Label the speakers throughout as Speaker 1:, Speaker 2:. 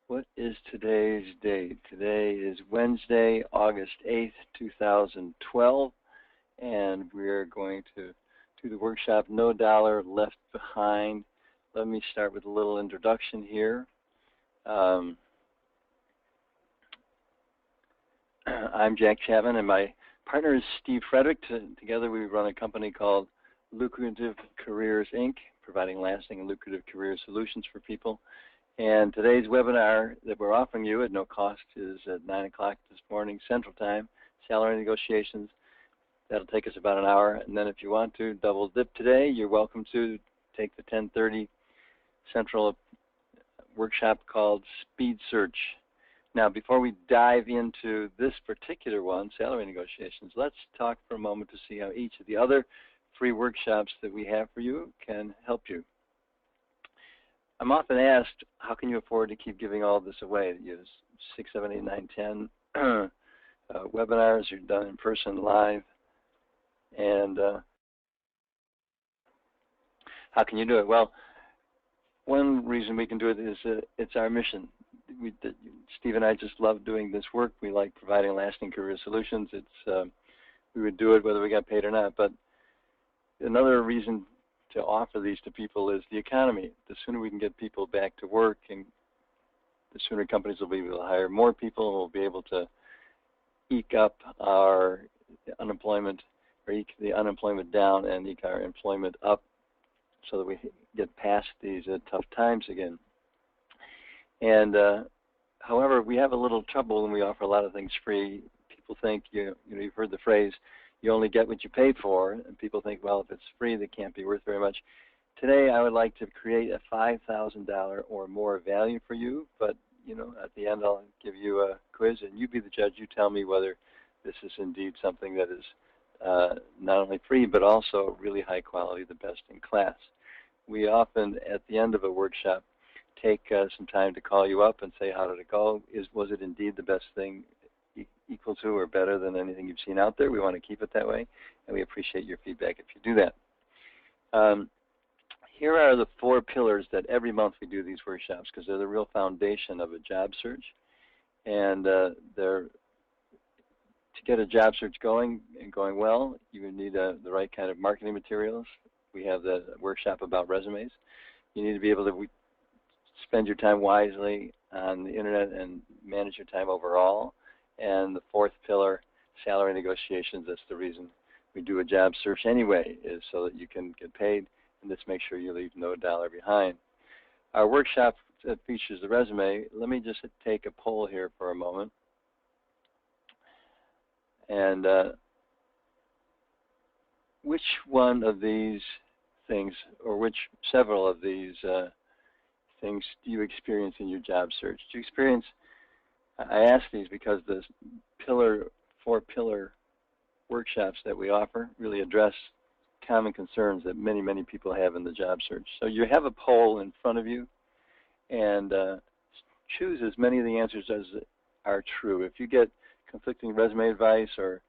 Speaker 1: What is today's date? Today is Wednesday, August 8th, 2012, and we're going to do the workshop No Dollar Left Behind. Let me start with a little introduction here. I'm Jack Chapman, and my partner is Steve Frederick. Together we run a company called Lucrative Careers, Inc., providing lasting and lucrative career solutions for people. And today's webinar that we're offering you at no cost is at 9 o'clock this morning Central Time, salary negotiations. That'll take us about an hour. And then if you want to double dip today, you're welcome to take the 10:30 Central workshop called Speed Search. Now, before we dive into this particular one, salary negotiations, let's talk for a moment to see how each of the other free workshops that we have for you can help you. I'm often asked, how can you afford to keep giving all this away? You have 6, 7, 8, 9, 10 webinars. You're done in person, live. And how can you do it? Well, one reason we can do it is it's our mission. Steve and I just love doing this work. We like providing lasting career solutions. We would do it whether we got paid or not. But another reason to offer these to people is the economy. The sooner we can get people back to work, and the sooner companies will be able to hire more people, and we'll be able to eke up our unemployment, or eke the unemployment down and eke our employment up so that we get past these tough times again. And however, we have a little trouble when we offer a lot of things free. People think, you've heard the phrase, you only get what you pay for, and people think, well, if it's free, that can't be worth very much. Today, I would like to create a $5,000 or more value for you, but at the end, I'll give you a quiz, and you be the judge. You tell me whether this is indeed something that is not only free, but also really high quality, the best in class. We often, at the end of a workshop, take some time to call you up and say, how did it go? Was it indeed the best thing, equal to or better than anything you've seen out there? We want to keep it that way, and we appreciate your feedback if you do that. Here are the 4 pillars that every month we do these workshops, because they're the real foundation of a job search. And to get a job search going and going well, you need the right kind of marketing materials. We have the workshop about resumes. You need to be able to spend your time wisely on the internet and manage your time overall. And the 4th pillar, salary negotiations. That's the reason we do a job search anyway, is so that you can get paid, and this makes sure you leave no dollar behind. Our workshop that features the resume, let me just take a poll here for a moment. And which one of these things, or which several of these things do you experience in your job search? Do you experience, I ask these because the 4 pillar workshops that we offer really address common concerns that many, many people have in the job search. So you have a poll in front of you, and choose as many of the answers as are true. If you get conflicting resume advice, or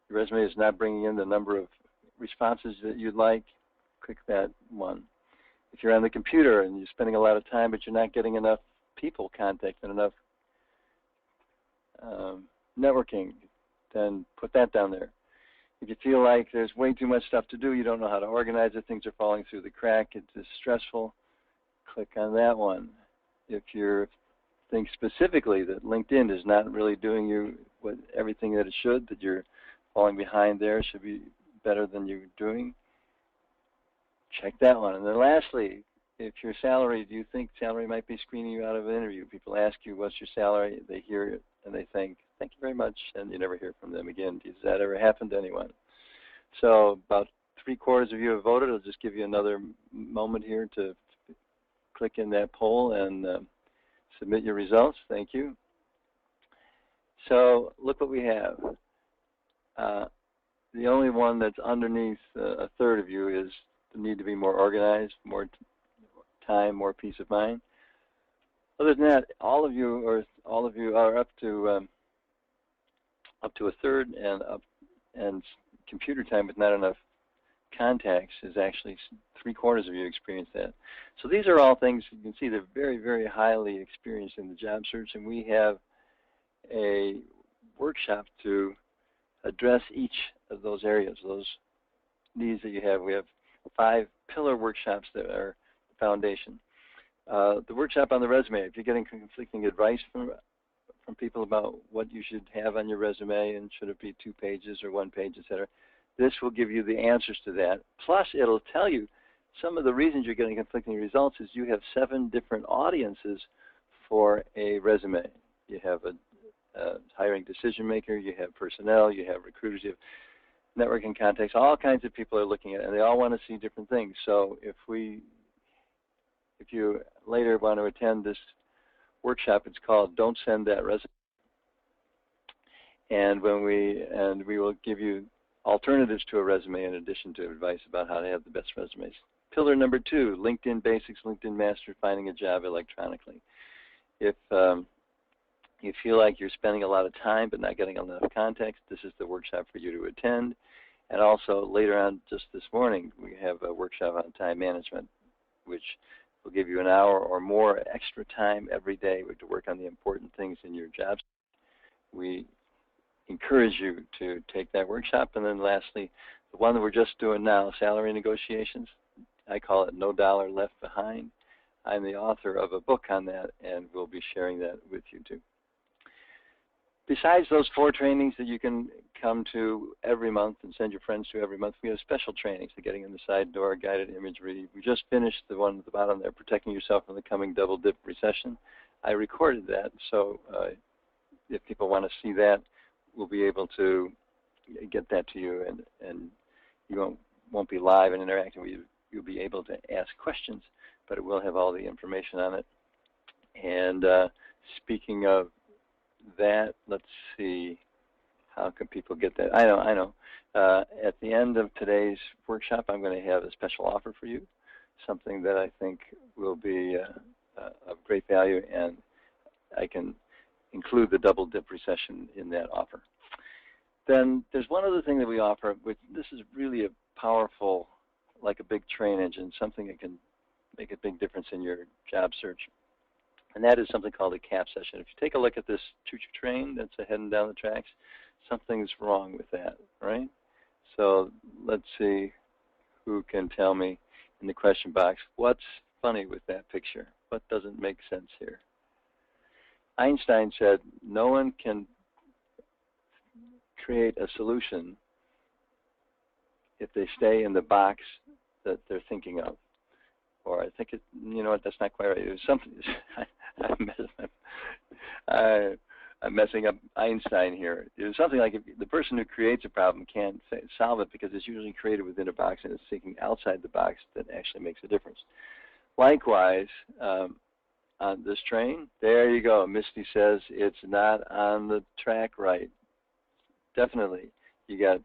Speaker 1: your resume is not bringing in the number of responses that you'd like, click that one. If you're on the computer and you're spending a lot of time but you're not getting enough people contact and enough networking, then put that down there. If you feel like there's way too much stuff to do, you don't know how to organize it, things are falling through the crack, it's stressful, click on that one. If you think specifically that LinkedIn is not really doing you everything that it should, that you're falling behind there, should be better than you're doing, check that one. And then lastly, if your salary, do you think salary might be screening you out of an interview? People ask you, what's your salary? They hear it and they think, thank you very much, and you never hear from them again. Does that ever happen to anyone? So about 3/4 of you have voted. I'll just give you another moment here to click in that poll and submit your results. Thank you. So look what we have. The only one that's underneath 1/3 of you is the need to be more organized, more time, more peace of mind. Other than that, all of you are up to 1/3 and computer time with not enough contacts is actually 3/4 of you experience that. So these are all things you can see they're very, very highly experienced in the job search, and we have a workshop to address each of those areas, those needs that you have. We have 5 pillar workshops that are the foundation. The workshop on the resume, if you're getting conflicting advice from people about what you should have on your resume and should it be 2 pages or 1 page, etc., this will give you the answers to that. Plus, it'll tell you some of the reasons you're getting conflicting results is you have 7 different audiences for a resume. You have a hiring decision maker, you have personnel, you have recruiters, you have networking contacts, all kinds of people are looking at it, and they all want to see different things. So if you later want to attend this workshop, it's called Don't Send That Resume. And we will give you alternatives to a resume in addition to advice about how to have the best resumes. Pillar number 2, LinkedIn Basics, LinkedIn Master, finding a job electronically. If you feel like you're spending a lot of time but not getting enough context, this is the workshop for you to attend. And also later on, just this morning, we have a workshop on time management, which will give you an hour or more extra time every day to work on the important things in your job. We encourage you to take that workshop. And then lastly, the one that we're just doing now, salary negotiations, I call it No Dollar Left Behind. I'm the author of a book on that, and we'll be sharing that with you too. Besides those 4 trainings that you can come to every month and send your friends to every month, we have special trainings, the Getting in the Side Door, Guided Imagery. We just finished the one at the bottom there, Protecting Yourself from the Coming Double Dip Recession. I recorded that, so if people want to see that, we'll be able to get that to you, and you won't be live and interacting. You'll be able to ask questions, but it will have all the information on it. And speaking of that, let's see, how can people get that? I know. At the end of today's workshop, I'm going to have a special offer for you, something that I think will be of great value, and I can include the double dip recession in that offer. Then there's one other thing that we offer, which this is really a powerful, like a big train engine, something that can make a big difference in your job search. And that is something called a CAP session. If you take a look at this choo-choo train that's heading down the tracks, something's wrong with that, right? So let's see who can tell me in the question box, what's funny with that picture? What doesn't make sense here? Einstein said, no one can create a solution if they stay in the box that they're thinking of. Or I think you know what, that's not quite right. It was something, I'm messing up Einstein here. It was something like if the person who creates a problem can't solve it because it's usually created within a box and it's thinking outside the box that actually makes a difference. Likewise, on this train, there you go. Misty says it's not on the track right. Definitely. You got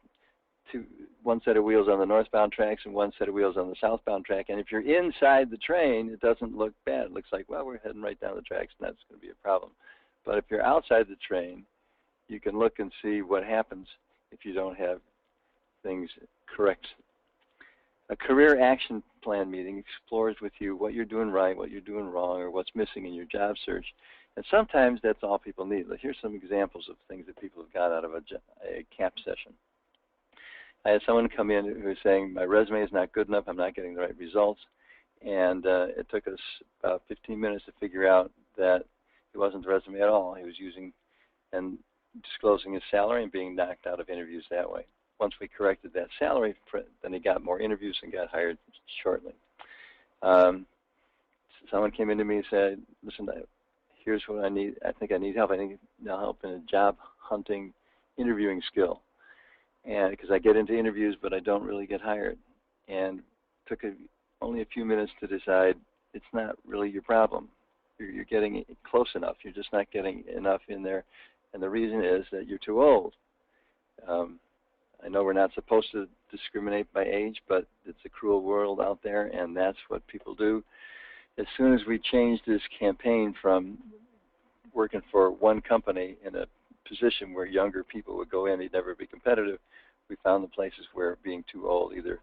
Speaker 1: one set of wheels on the northbound tracks and one set of wheels on the southbound track. And if you're inside the train, it doesn't look bad. It looks like, well, we're heading right down the tracks, and that's going to be a problem. But if you're outside the train, you can look and see what happens if you don't have things correct. A career action plan meeting explores with you what you're doing right, what you're doing wrong, or what's missing in your job search. And sometimes that's all people need. Here's some examples of things that people have got out of a CAP session. I had someone come in who was saying, my resume is not good enough, I'm not getting the right results. And it took us about 15 minutes to figure out that it wasn't the resume at all. He was using and disclosing his salary and being knocked out of interviews that way. Once we corrected that salary, then he got more interviews and got hired shortly. Someone came into me and said, listen, here's what I need. I think I need help. I need help in a job hunting interviewing skill. And because I get into interviews, but I don't really get hired. And it took only a few minutes to decide it's not really your problem. You're getting close enough. You're just not getting enough in there. And the reason is that you're too old. I know we're not supposed to discriminate by age, but it's a cruel world out there, and that's what people do. As soon as we changed this campaign from working for one company in a position where younger people would go in, they'd never be competitive, we found the places where being too old either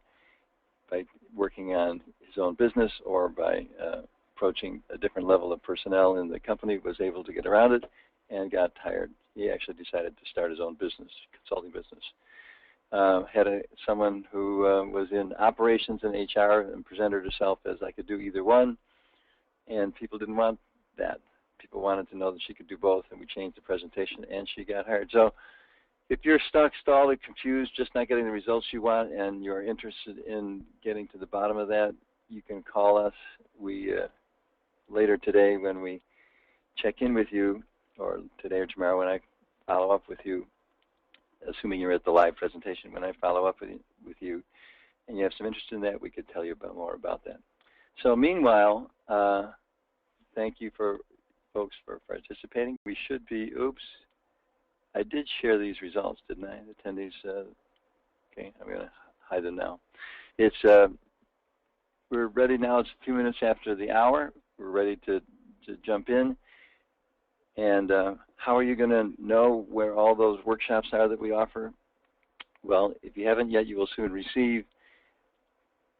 Speaker 1: by working on his own business or by approaching a different level of personnel in the company, was able to get around it and got hired. He actually decided to start his own business, consulting business. Had someone who was in operations and HR and presented herself as I could do either one, and people didn't want that. People wanted to know that she could do both, and we changed the presentation, and she got hired. So if you're stuck, stalled, or confused, just not getting the results you want, and you're interested in getting to the bottom of that, you can call us. We later today, when we check in with you, or today or tomorrow when I follow up with you, assuming you're at the live presentation, when I follow up with you and you have some interest in that, we could tell you more about that. So meanwhile, thank you for folks for participating. We should be, oops, I did share these results, didn't I? Attendees, okay, I'm going to hide them now. It's, we're ready now. It's a few minutes after the hour. We're ready to jump in. And how are you going to know where all those workshops are that we offer? Well, if you haven't yet, you will soon receive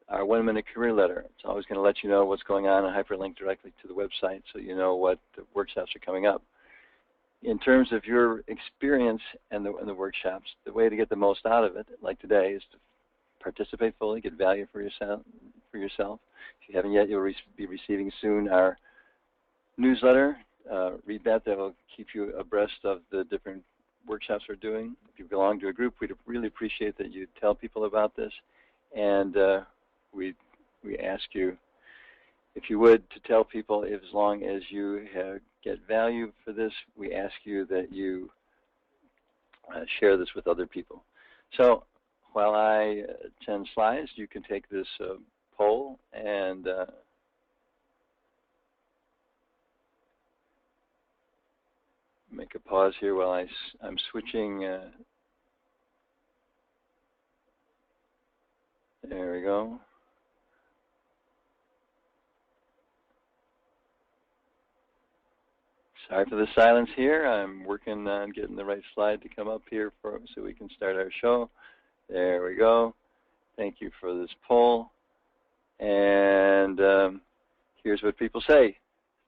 Speaker 1: our 1-minute career letter. It's always going to let you know what's going on and hyperlink directly to the website so you know what the workshops are coming up. In terms of your experience and the workshops, the way to get the most out of it, like today, is to participate fully, get value for yourself. If you haven't yet, you'll be receiving soon our newsletter. Read that. That will keep you abreast of the different workshops we're doing. If you belong to a group, we'd really appreciate that you tell people about this. And we ask you, if you would, to tell people, as long as you get value for this, we ask you that you share this with other people. So while I attend slides, you can take this poll and make a pause here while I'm switching. There we go. Sorry for the silence here. I'm working on getting the right slide to come up here so we can start our show. There we go. Thank you for this poll. And here's what people say.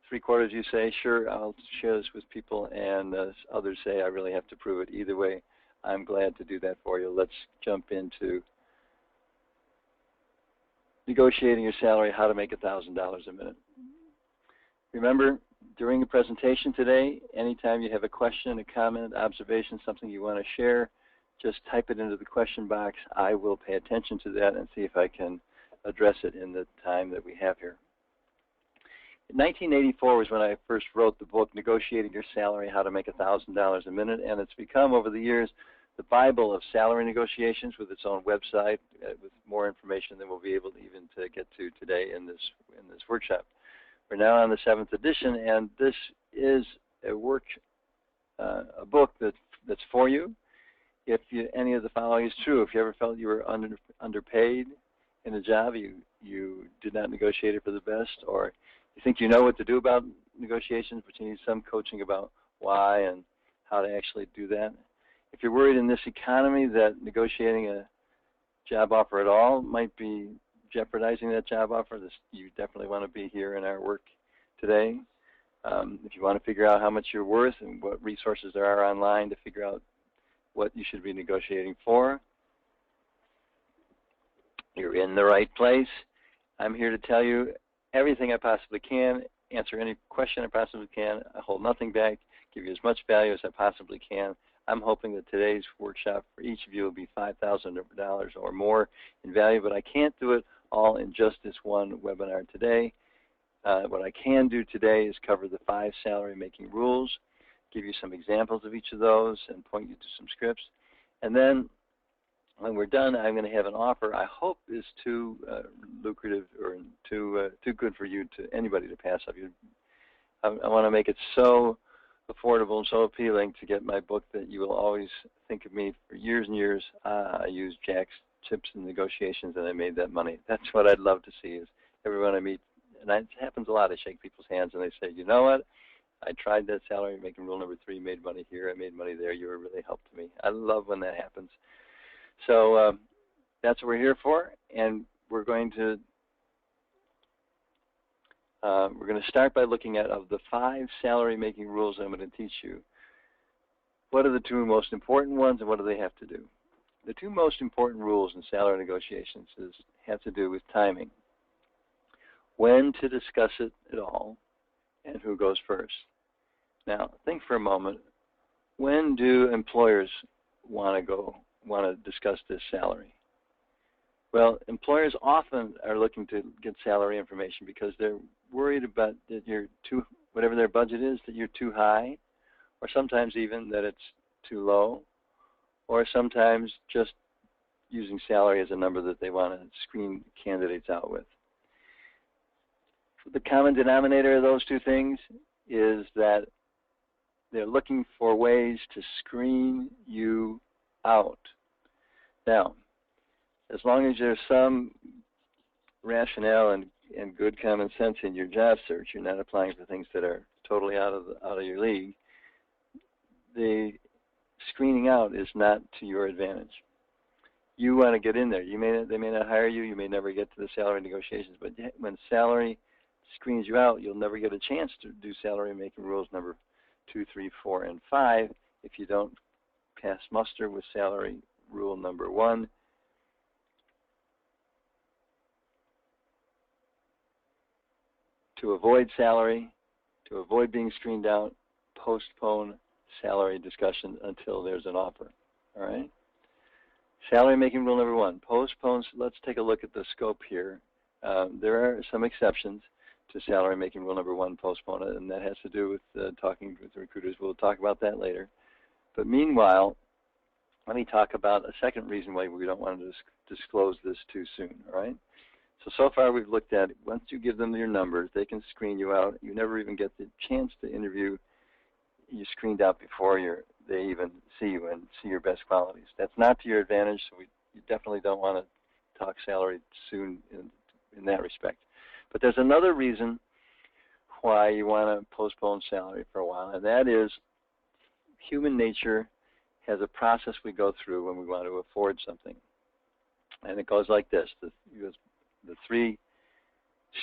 Speaker 1: 3/4 you say, sure, I'll share this with people, and others say, I really have to prove it. Either way, I'm glad to do that for you. Let's jump into negotiating your salary, how to make $1,000 a minute. Remember, during the presentation today, anytime you have a question, a comment, observation, something you want to share, just type it into the question box. I will pay attention to that and see if I can address it in the time that we have here. 1984 was when I first wrote the book, Negotiating Your Salary, How to Make $1,000 a Minute, and it's become, over the years, the Bible of salary negotiations, with its own website, with more information than we'll be able to even get to today in this workshop. We're now on the 7th edition, and this is a book that's for you. If any of the following is true, if you ever felt you were underpaid in a job, you did not negotiate it for the best, or you think you know what to do about negotiations, but you need some coaching about why and how to actually do that. If you're worried in this economy that negotiating a job offer at all might be jeopardizing that job offer, you definitely want to be here in our work today. If you want to figure out how much you're worth and what resources there are online to figure out what you should be negotiating for, you're in the right place. I'm here to tell you everything I possibly can, answer any question I possibly can. I hold nothing back, give you as much value as I possibly can. I'm hoping that today's workshop for each of you will be $5,000 or more in value, but I can't do it all in just this one webinar today. What I can do today is cover the 5 salary making rules, give you some examples of each of those, and point you to some scripts. And then when we're done, I'm going to have an offer I hope is too lucrative or too good for you to anybody to pass up. I want to make it so affordable and so appealing to get my book that you will always think of me for years and years. I used Jack's tips in negotiations and I made that money. That's what I'd love to see, is everyone I meet, and it happens a lot, I shake people's hands and they say, you know what, I tried that salary making rule number 3, made money here, I made money there, you were really helpful to me. I love when that happens. So that's what we're here for, and we're going to start by looking at, of the 5 salary making rules I'm going to teach you, what are the 2 most important ones and what do they have to do? The 2 most important rules in salary negotiations have to do with timing. When to discuss it at all and who goes first. Now, think for a moment, when do employers want to discuss this salary? Well, employers often are looking to get salary information because they're worried about that whatever their budget is, that you're too high, or sometimes even that it's too low, or sometimes just using salary as a number that they want to screen candidates out with. The common denominator of those 2 things is that they're looking for ways to screen you out. Now, as long as there's some rationale and good common sense in your job search, you're not applying for things that are totally out of your league, the screening out is not to your advantage. You want to get in there. They may not hire you. You may never get to the salary negotiations. But when salary screens you out, you'll never get a chance to do salary making rules number 2, 3, 4, and 5 if you don't pass muster with salary rule number 1. To avoid salary, to avoid being screened out, postpone salary discussion until there's an offer. All right? Salary making rule number 1, postpone. Let's take a look at the scope here. There are some exceptions to salary making rule number 1, postpone it, and that has to do with talking with the recruiters. We'll talk about that later. But meanwhile, let me talk about a second reason why we don't want to disclose this too soon. All right? So far we've looked at, once you give them your numbers, they can screen you out. You never even get the chance to interview. You're screened out before they even see you and see your best qualities. That's not to your advantage, so you definitely don't want to talk salary soon in that respect. But there's another reason why you want to postpone salary for a while, and that is human nature has a process we go through when we want to afford something. And it goes like this. The 3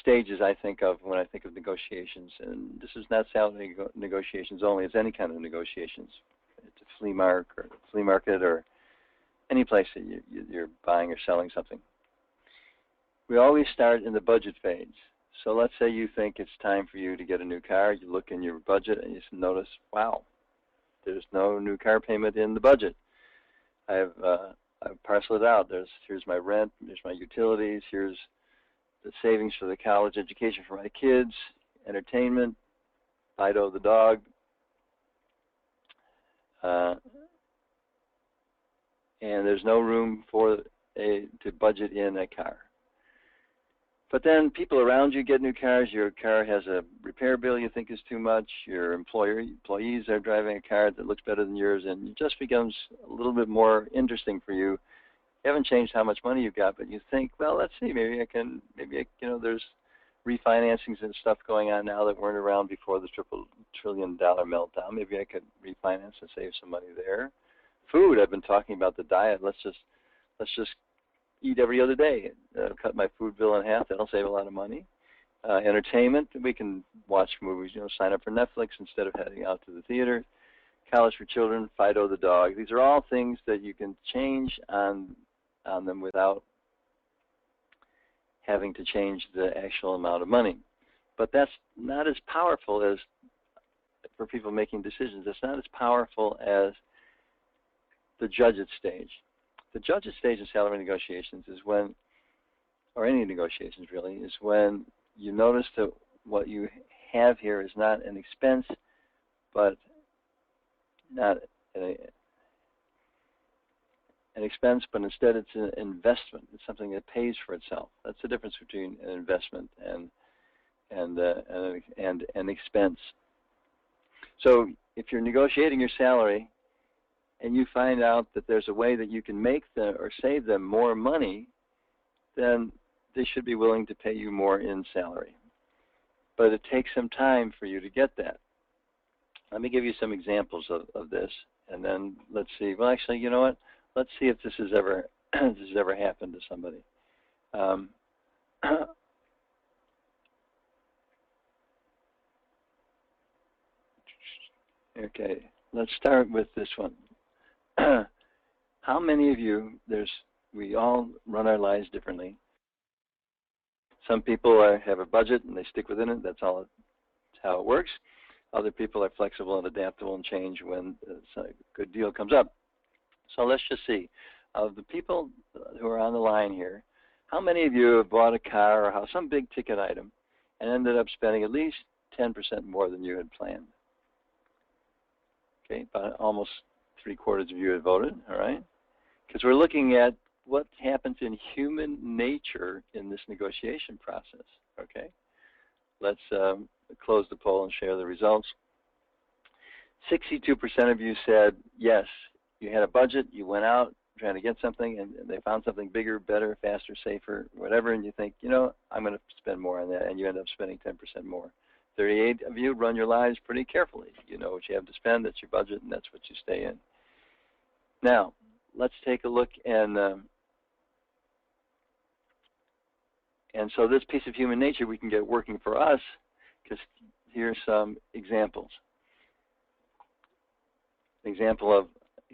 Speaker 1: stages I think of when I think of negotiations, and this is not salary negotiations only, it's any kind of negotiations. It's a flea market or any place that you're buying or selling something. We always start in the budget phase. So let's say you think it's time for you to get a new car. You look in your budget and you notice, wow, there's no new car payment in the budget. I've parceled it out. Here's my rent, here's my utilities, here's the savings for the college education for my kids, entertainment, Fido the dog, and there's no room to budget in a car. But then people around you get new cars. Your car has a repair bill you think is too much. Your employees are driving a car that looks better than yours, and it just becomes a little bit more interesting for you. You haven't changed how much money you've got, but you think, well, let's see, there's refinancings and stuff going on now that weren't around before the $1 trillion meltdown. Maybe I could refinance and save some money there. Food, I've been talking about the diet. Let's just eat every other day. Cut my food bill in half. That'll save a lot of money. Entertainment, we can watch movies. Sign up for Netflix instead of heading out to the theater. College for children, Fido the dog. These are all things that you can change on them without having to change the actual amount of money. But that's not as powerful as, for people making decisions, it's not as powerful as the judge-it stage. The judge-it stage in salary negotiations is when, or any negotiations really, is when you notice that what you have here is not an expense, but not an expense, but instead it's an investment. It's something that pays for itself. That's the difference between an investment and an expense. So if you're negotiating your salary and you find out that there's a way that you can make them or save them more money, then they should be willing to pay you more in salary. But it takes some time for you to get that. Let me give you some examples of this, and then let's see. Well, actually, you know what? Let's see if this has ever happened to somebody. Um, okay, let's start with this one. How many of you, we all run our lives differently. Some people have a budget and they stick within it. That's how it works. Other people are flexible and adaptable and change when a good deal comes up. So let's just see. Of the people who are on the line here, how many of you have bought a car or some big ticket item and ended up spending at least 10% more than you had planned? Okay, about almost 3/4 of you had voted, all right? Because we're looking at what happens in human nature in this negotiation process, okay? Let's close the poll and share the results. 62% of you said, yes, you had a budget, you went out trying to get something, and they found something bigger, better, faster, safer, whatever, and you think, you know, I'm going to spend more on that, and you end up spending 10% more. 38 of you run your lives pretty carefully. You know what you have to spend, that's your budget, and that's what you stay in. Now, let's take a look, and so this piece of human nature we can get working for us, because here's some examples. Example of,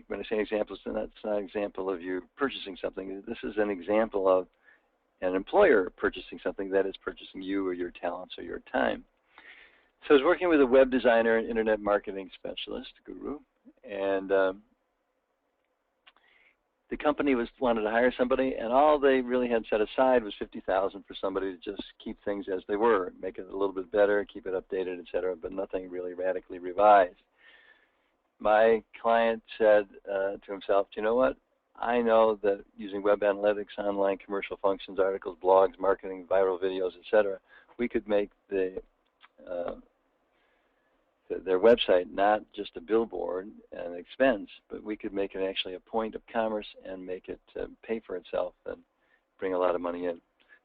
Speaker 1: when I say examples, that's not an example of you purchasing something. This is an example of an employer purchasing something that is purchasing you or your talents or your time. So I was working with a web designer and internet marketing specialist, guru, and the company wanted to hire somebody, and all they really had set aside was $50,000 for somebody to just keep things as they were, make it a little bit better, keep it updated, etc., but nothing really radically revised. My client said to himself, you know what? I know that using web analytics, online commercial functions, articles, blogs, marketing, viral videos, etc., we could make their website not just a billboard and expense, but we could make it actually a point of commerce and make it pay for itself and bring a lot of money in.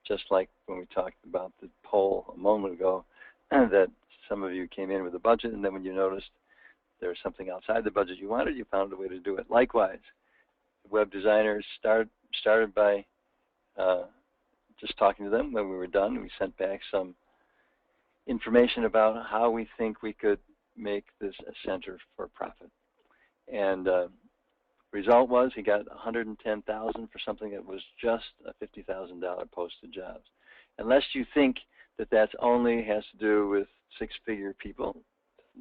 Speaker 1: Just like when we talked about the poll a moment ago, that some of you came in with a budget, and then when you noticed there was something outside the budget you wanted, you found a way to do it. Likewise, web designers started by just talking to them. When we were done, we sent back some information about how we think we could make this a center for profit. And result was he got $110,000 for something that was just a $50,000 posted jobs. Unless you think that that's only has to do with six-figure people,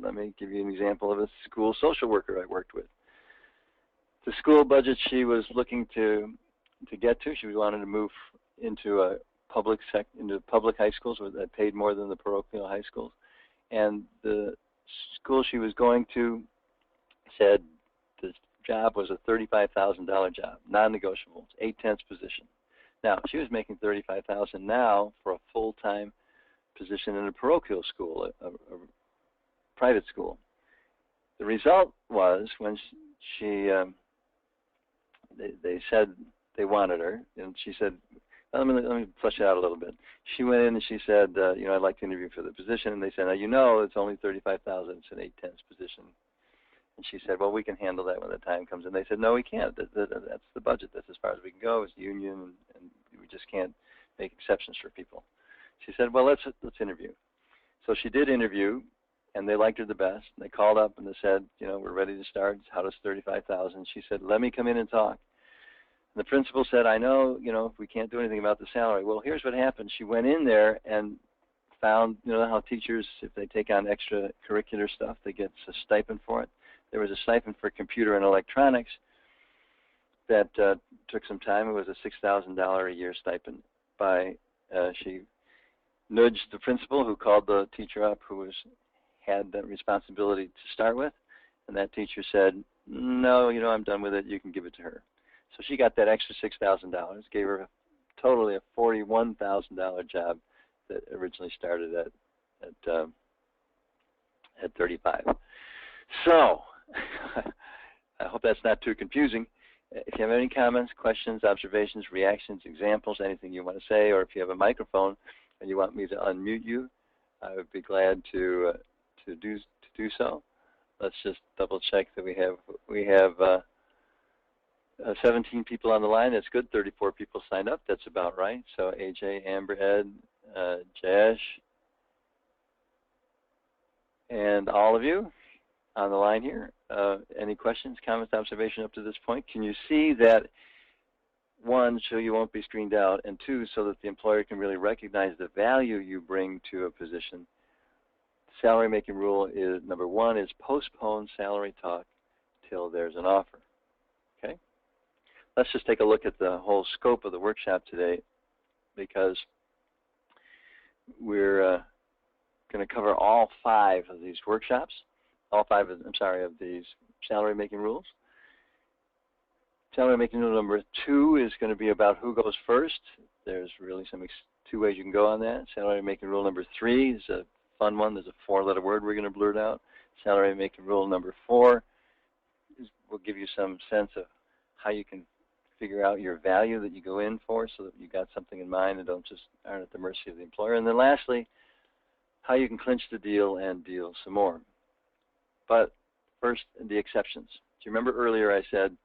Speaker 1: let me give you an example of a school social worker I worked with. The school budget she was looking to get to, she wanted to move into public high schools that paid more than the parochial high schools. And the school she was going to said the job was a $35,000 job, non-negotiable, 8/10 position. Now, she was making $35,000 now for a full-time position in a parochial school, a private school. The result was when they said they wanted her, and she said, let me flesh it out a little bit. She went in and she said, you know, I'd like to interview for the position. And they said, now, you know, it's only $35,000. It's an 8/10 position. And she said, well, we can handle that when the time comes. And they said, no, we can't. That's the budget. That's as far as we can go. It's union, and we just can't make exceptions for people. She said, well, let's interview. So she did interview, and they liked her the best. And they called up and they said, you know, we're ready to start. How does $35,000? She said, let me come in and talk. And the principal said, I know, you know, we can't do anything about the salary. Well, here's what happened. She went in there and found, you know, how teachers, if they take on extracurricular stuff, they get a stipend for it. There was a stipend for computer and electronics that took some time. It was a $6,000 a year stipend. She nudged the principal, who called the teacher up, who had that responsibility to start with, and that teacher said, no, you know, I'm done with it. You can give it to her. So she got that extra $6,000, gave her totally a $41,000 job that originally started at 35. So I hope that's not too confusing. If you have any comments, questions, observations, reactions, examples, anything you want to say, or if you have a microphone and you want me to unmute you, I would be glad to do so. Let's just double check that we have 17 people on the line. That's good. 34 people signed up. That's about right. So AJ, Amber, Ed, Jayesh, and all of you on the line here. Any questions, comments, observation up to this point? Can you see that, one, so you won't be screened out, and two, so that the employer can really recognize the value you bring to a position? Salary making rule is, number one, is postpone salary talk till there's an offer. Okay? Let's just take a look at the whole scope of the workshop today, because we're going to cover all 5 of these workshops, all 5 of, of these salary making rules. Salary making rule number 2 is going to be about who goes first. There's really 2 ways you can go on that. Salary making rule number 3 is a fun one. There's a 4-letter word we're going to blurt out. Salary making rule number 4 will give you some sense of how you can figure out your value that you go in for, so that you got something in mind and aren't at the mercy of the employer. And then lastly, how you can clinch the deal and deal some more. But first, the exceptions. Do you remember earlier I said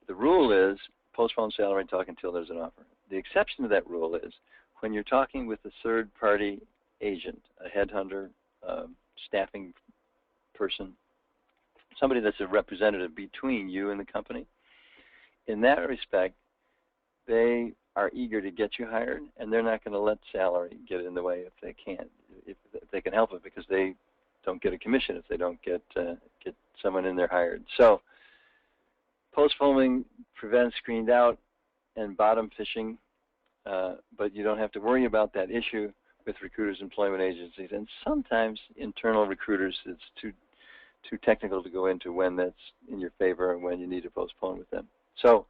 Speaker 1: the rule is postpone salary talk until there's an offer? The exception to that rule is when you're talking with a third-party agent, a headhunter, staffing person, somebody that's a representative between you and the company. In that respect, they are eager to get you hired, and they're not going to let salary get in the way if they can't, if they can help it, because they don't get a commission if they don't get someone in there hired. So postponing prevents screened out and bottom fishing, but you don't have to worry about that issue with recruiters, employment agencies, and sometimes internal recruiters. It's too technical to go into when that's in your favor and when you need to postpone with them. So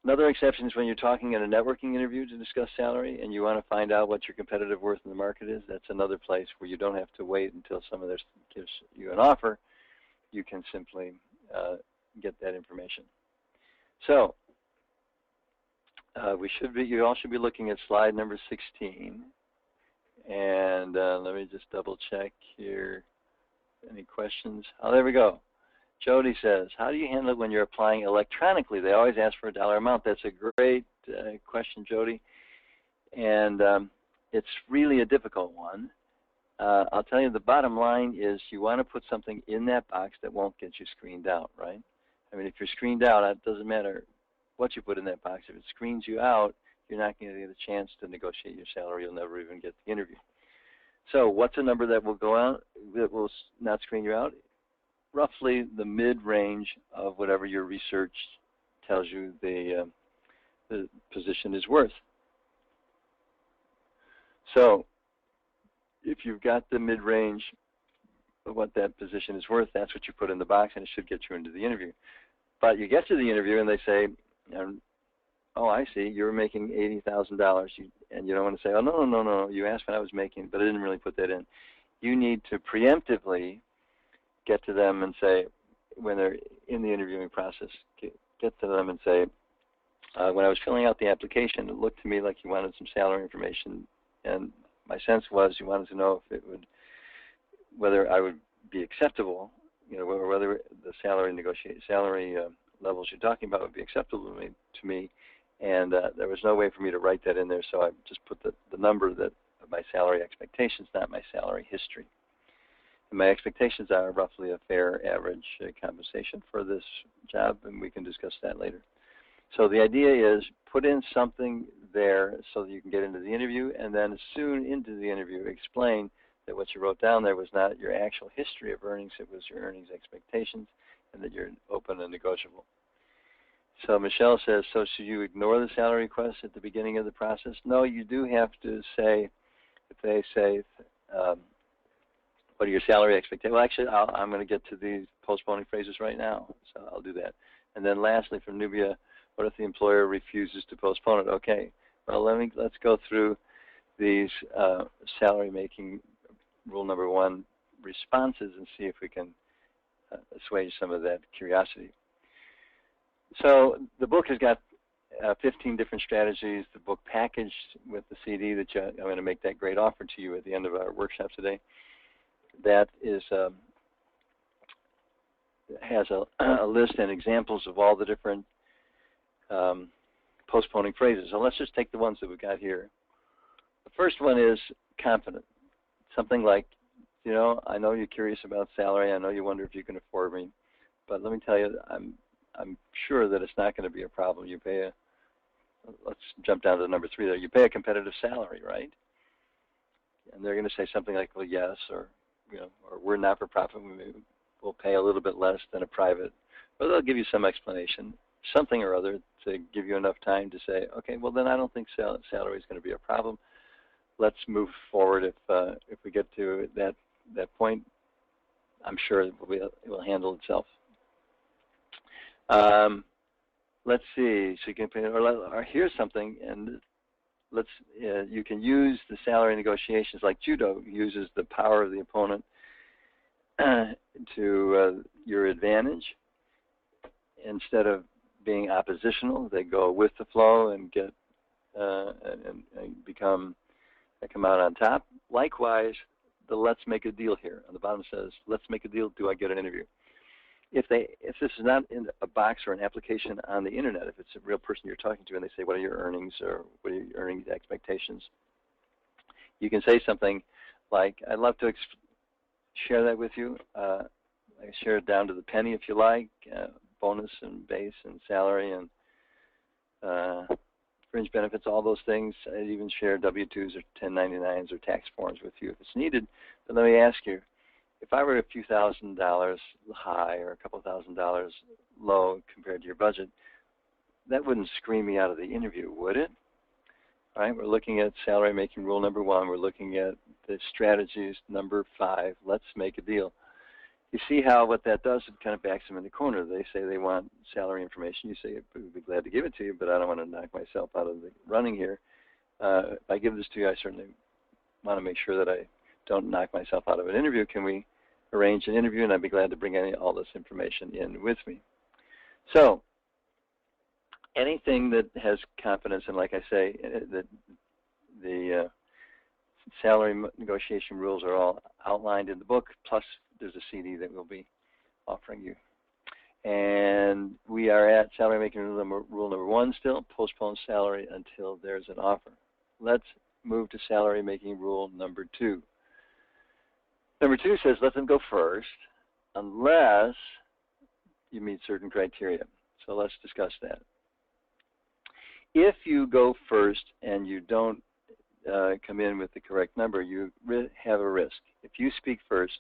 Speaker 1: another exception is when you're talking in a networking interview to discuss salary and you want to find out what your competitive worth in the market is. That's another place where you don't have to wait until someone there gives you an offer. You can simply get that information. So you all should be looking at slide number 16. And let me just double check here. Any questions? Oh, there we go. Jody says, how do you handle it when you're applying electronically? They always ask for a dollar amount. That's a great question, Jody. And it's really a difficult one. I'll tell you, the bottom line is you want to put something in that box that won't get you screened out, right? I mean, if you're screened out, it doesn't matter what you put in that box. If it screens you out, you're not going to get a chance to negotiate your salary. You'll never even get the interview. So what's a number that will go out, that will not screen you out? Roughly the mid-range of whatever your research tells you the position is worth. So if you've got the mid-range of what that position is worth, that's what you put in the box, and it should get you into the interview. But you get to the interview and they say, oh, I see, you're making $80,000, and you don't want to say, oh, no, you asked what I was making, but I didn't really put that in. You need to preemptively get to them and say, when they're in the interviewing process, get to them and say, when I was filling out the application, it looked to me like you wanted some salary information, and my sense was you wanted to know if it would, whether I would be acceptable, or whether the salary levels you're talking about would be acceptable to me, and there was no way for me to write that in there, so I just put the number that of my salary expectations, not my salary history. And my expectations are roughly a fair average compensation for this job, and we can discuss that later. So the idea is put in something there so that you can get into the interview, and then soon into the interview explain that what you wrote down there was not your actual history of earnings, it was your earnings expectations, and that you're open and negotiable. So Michelle says, so should you ignore the salary request at the beginning of the process? No, you do have to say, if they say, what are your salary expectations? Well, actually, I'm going to get to these postponing phrases right now, so I'll do that. And then lastly, from Nubia, what if the employer refuses to postpone it? Okay, well, let's go through these salary making rule number 1 responses and see if we can assuage some of that curiosity. So the book has got 15 different strategies. The book packaged with the CD that I'm going to make that great offer to you at the end of our workshop today. That is has a list and examples of all the different postponing phrases. So let's just take the ones that we've got here. The first one is confident. Something like, you know, I know you're curious about salary. I know you wonder if you can afford me, but let me tell you, I'm sure that it's not going to be a problem. You pay a, let's jump down to number 3 there. You pay a competitive salary, right? And they're going to say something like, well, yes, or, you know, or we're not for profit. We'll pay a little bit less than a private. Or they'll give you some explanation, something or other, to give you enough time to say, okay, well, then I don't think salary is going to be a problem. Let's move forward. If we get to that point, I'm sure it will handle itself. Let's see. So you can pay, or here's something, and let's you can use the salary negotiations like judo uses the power of the opponent to your advantage. Instead of being oppositional, they go with the flow and get and come out on top. Likewise, the let's make a deal here on the bottom says, let's make a deal. Do I get an interview? If this is not in a box or an application on the internet, if it's a real person you're talking to and they say, what are your earnings or what are your earnings expectations? You can say something like, I'd love to share that with you. I share it down to the penny if you like, bonus and base and salary and fringe benefits, all those things. I'd even share W-2s or 1099s or tax forms with you if it's needed. But let me ask you, if I were a few $1,000s high or a couple $1,000s low compared to your budget, that wouldn't screen me out of the interview, would it? All right, we're looking at salary making rule number 1. We're looking at the strategies number 5. Let's make a deal. You see how what that does, it kind of backs them in the corner. They say they want salary information. You say, we'd be glad to give it to you, but I don't want to knock myself out of the running here. If I give this to you, I certainly want to make sure that I don't knock myself out of an interview. Can we arrange an interview? And I'd be glad to bring all this information in with me. So anything that has confidence, and like I say, the salary negotiation rules are all outlined in the book, plus there's a CD that we'll be offering you. And we are at salary making rule number 1 still, postpone salary until there's an offer. Let's move to salary making rule number 2. Number 2 says let them go first unless you meet certain criteria. So let's discuss that. If you go first and you don't come in with the correct number, you have a risk. If you speak first,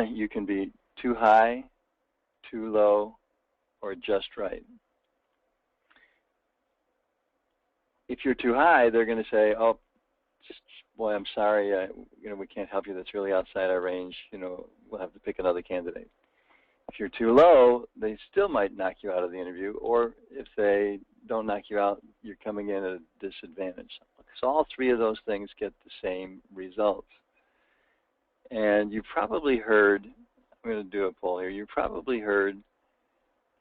Speaker 1: you can be too high, too low, or just right. If you're too high, they're going to say, "Oh, boy, I'm sorry, we can't help you. That's really outside our range. We'll have to pick another candidate." If you're too low, they still might knock you out of the interview, or if they don't knock you out, you're coming in at a disadvantage. So all 3 of those things get the same results. And you probably heard, I'm going to do a poll here, you probably heard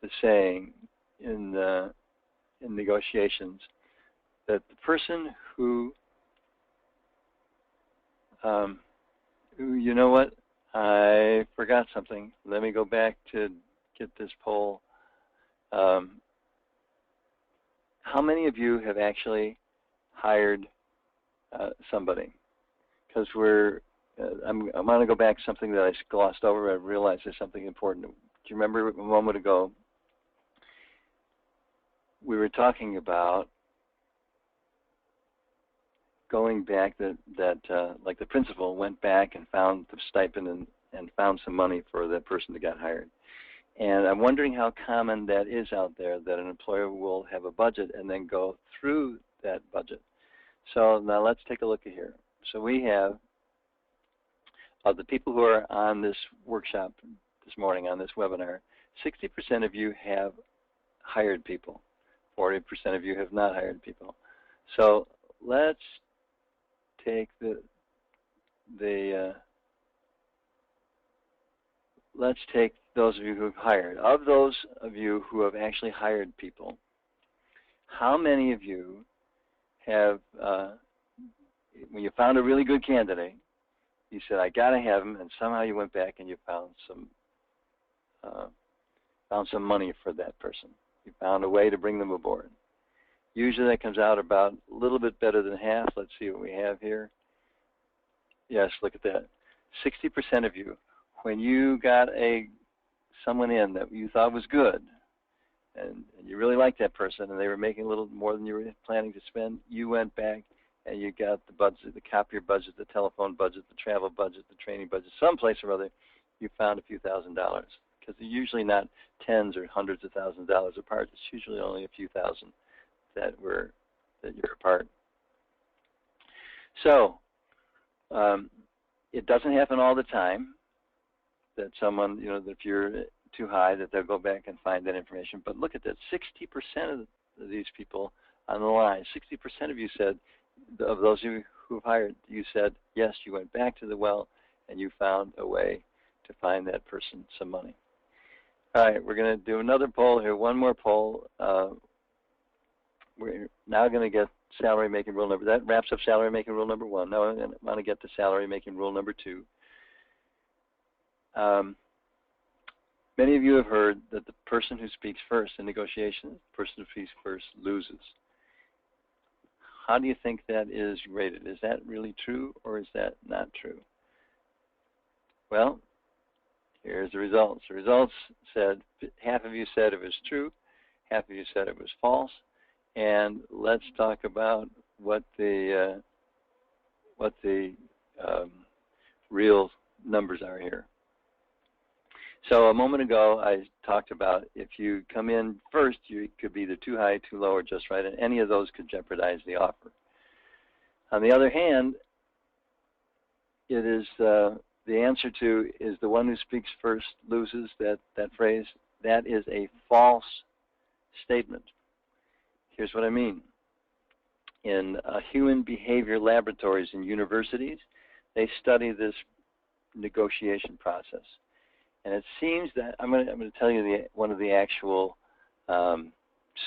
Speaker 1: the saying in negotiations that the person who, you know what, I forgot something. Let me go back to get this poll. How many of you have actually hired somebody? Because I'm going to go back to something that I glossed over. I realized there's something important. Do you remember a moment ago we were talking about going back like the principal went back and found the stipend and found some money for that person that got hired. And I'm wondering how common that is out there, that an employer will have a budget and then go through that budget. So now let's take a look at here. So we have, of the people who are on this workshop this morning, on this webinar, 60% of you have hired people. 40% of you have not hired people. So let's take let's take those of you who have hired. Of those of you who have actually hired people, how many of you have, when you found a really good candidate, you said, I got to have him, and somehow you went back and you found some money for that person? You found a way to bring them aboard. Usually that comes out about a little bit better than half. Let's see what we have here. Yes, look at that. 60% of you, when you got someone in that you thought was good, and you really liked that person, and they were making a little more than you were planning to spend, you went back and you got the budget, the copier budget, the telephone budget, the travel budget, the training budget, someplace or other, you found a few $1,000s. Because they're usually not tens or hundreds of thousands of dollars apart. It's usually only a few thousand that you're apart. So it doesn't happen all the time that someone, that if you're too high, that they'll go back and find that information. But look at that, 60% of these people on the line, 60% of you said, of those who have hired, you said, yes, you went back to the well and you found a way to find that person some money. All right, we're going to do another poll here, one more poll. We're now going to get salary making rule number. That wraps up salary making rule number 1. Now I want to get to salary making rule number 2. Many of you have heard that the person who speaks first in negotiations, the person who speaks first loses. How do you think that is rated? Is that really true or is that not true? Well, here's the results. The results said, half of you said it was true, half of you said it was false, and let's talk about what the real numbers are here. So a moment ago, I talked about if you come in first, you could be either too high, too low, or just right, and any of those could jeopardize the offer. On the other hand, it is the answer to is the one who speaks first loses, that phrase. That is a false statement. Here's what I mean. In human behavior laboratories in universities, they study this negotiation process. And it seems that I'm going to tell you one of the actual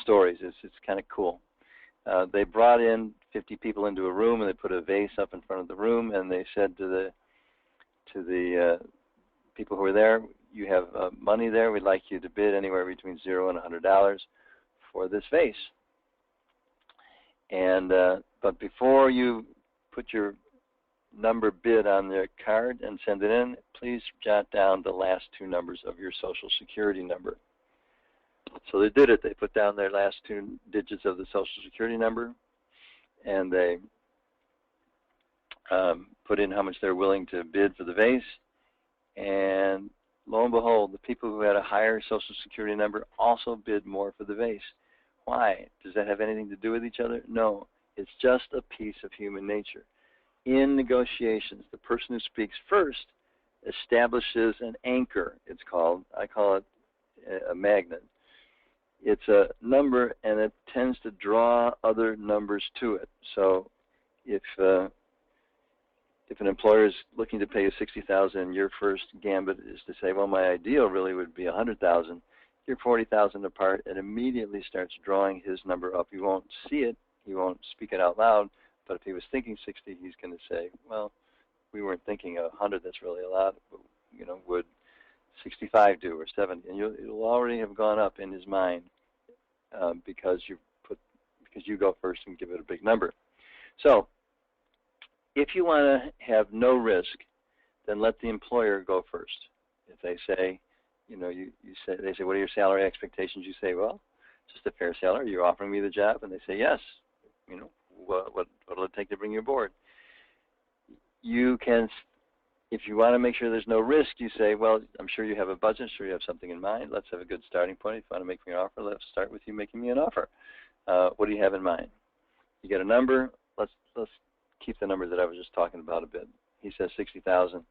Speaker 1: stories. It's kind of cool. They brought in 50 people into a room, and they put a vase up in front of the room, and they said to the people who were there, "You have money there. We'd like you to bid anywhere between $0 and $100 for this vase." And but before you put your number bid on their card and send it in, please jot down the last 2 numbers of your Social Security number. So they did it. They put down their last 2 digits of the Social Security number, and they put in how much they're willing to bid for the vase. And lo and behold, the people who had a higher Social Security number also bid more for the vase. Why? Does that have anything to do with each other? No. It's just a piece of human nature. In negotiations, the person who speaks first establishes an anchor, it's called. I call it a magnet. It's a number, and it tends to draw other numbers to it. So if an employer is looking to pay you $60,000, your first gambit is to say, well, my ideal really would be $100,000. You're $40,000 apart, and immediately starts drawing his number up. You won't see it. He won't speak it out loud. But if he was thinking 60, he's going to say, well, we weren't thinking 100. That's really a lot. But, would 65 do, or 70? And it'll already have gone up in his mind because you go first and give it a big number. So if you want to have no risk, then let the employer go first. If they say, they say, what are your salary expectations? You say, well, just a fair salary. You're offering me the job, and they say yes. What will it take to bring you aboard? You can, if you want to make sure there's no risk, you say, well, I'm sure you have a budget, sure you have something in mind. Let's have a good starting point. If you want to make me an offer, let's start with you making me an offer. What do you have in mind? You get a number. Let's keep the number that I was just talking about a bit. He says 60,000,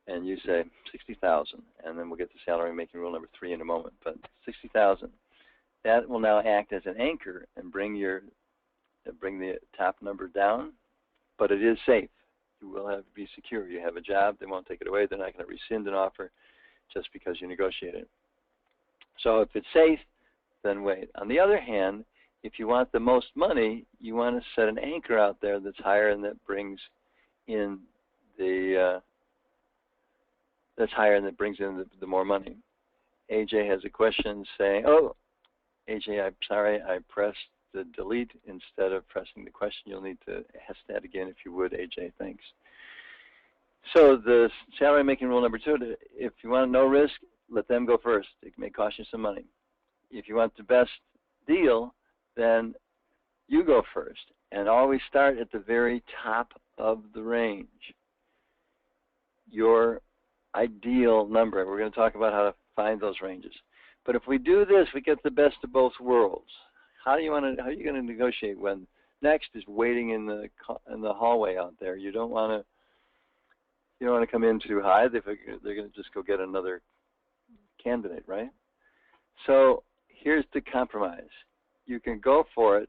Speaker 1: and you say 60,000, and then we'll get to salary making rule number 3 in a moment. But 60,000, that will now act as an anchor and bring the top number down, but it is safe. You will have to be secure. You have a job. They won't take it away. They're not going to rescind an offer just because you negotiated. So if it's safe, then wait. On the other hand, if you want the most money, you want to set an anchor out there that's higher and that brings in the more money. AJ has a question saying, oh, AJ, I'm sorry, I pressed the delete instead of pressing the question. You'll need to ask that again if you would, AJ. Thanks. So the salary making rule number 2, if you want no risk, let them go first. It may cost you some money. If you want the best deal, then you go first. And always start at the very top of the range. Your ideal number. We're going to talk about how to find those ranges. But if we do this, we get the best of both worlds. How are you going to negotiate when next is waiting in the hallway out there? You don't want to come in too high. They're going to just go get another candidate, right? So here's the compromise. You can go for it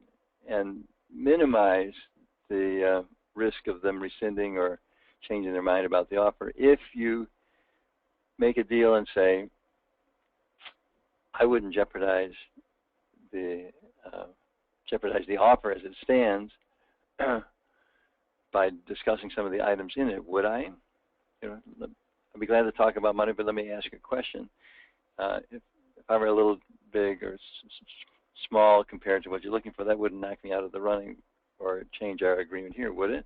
Speaker 1: and minimize the risk of them rescinding or changing their mind about the offer if you make a deal and say, I wouldn't jeopardize the offer as it stands by discussing some of the items in it, would I? I'd be glad to talk about money, but let me ask you a question. If I were a little big or small compared to what you're looking for, that wouldn't knock me out of the running or change our agreement here, would it?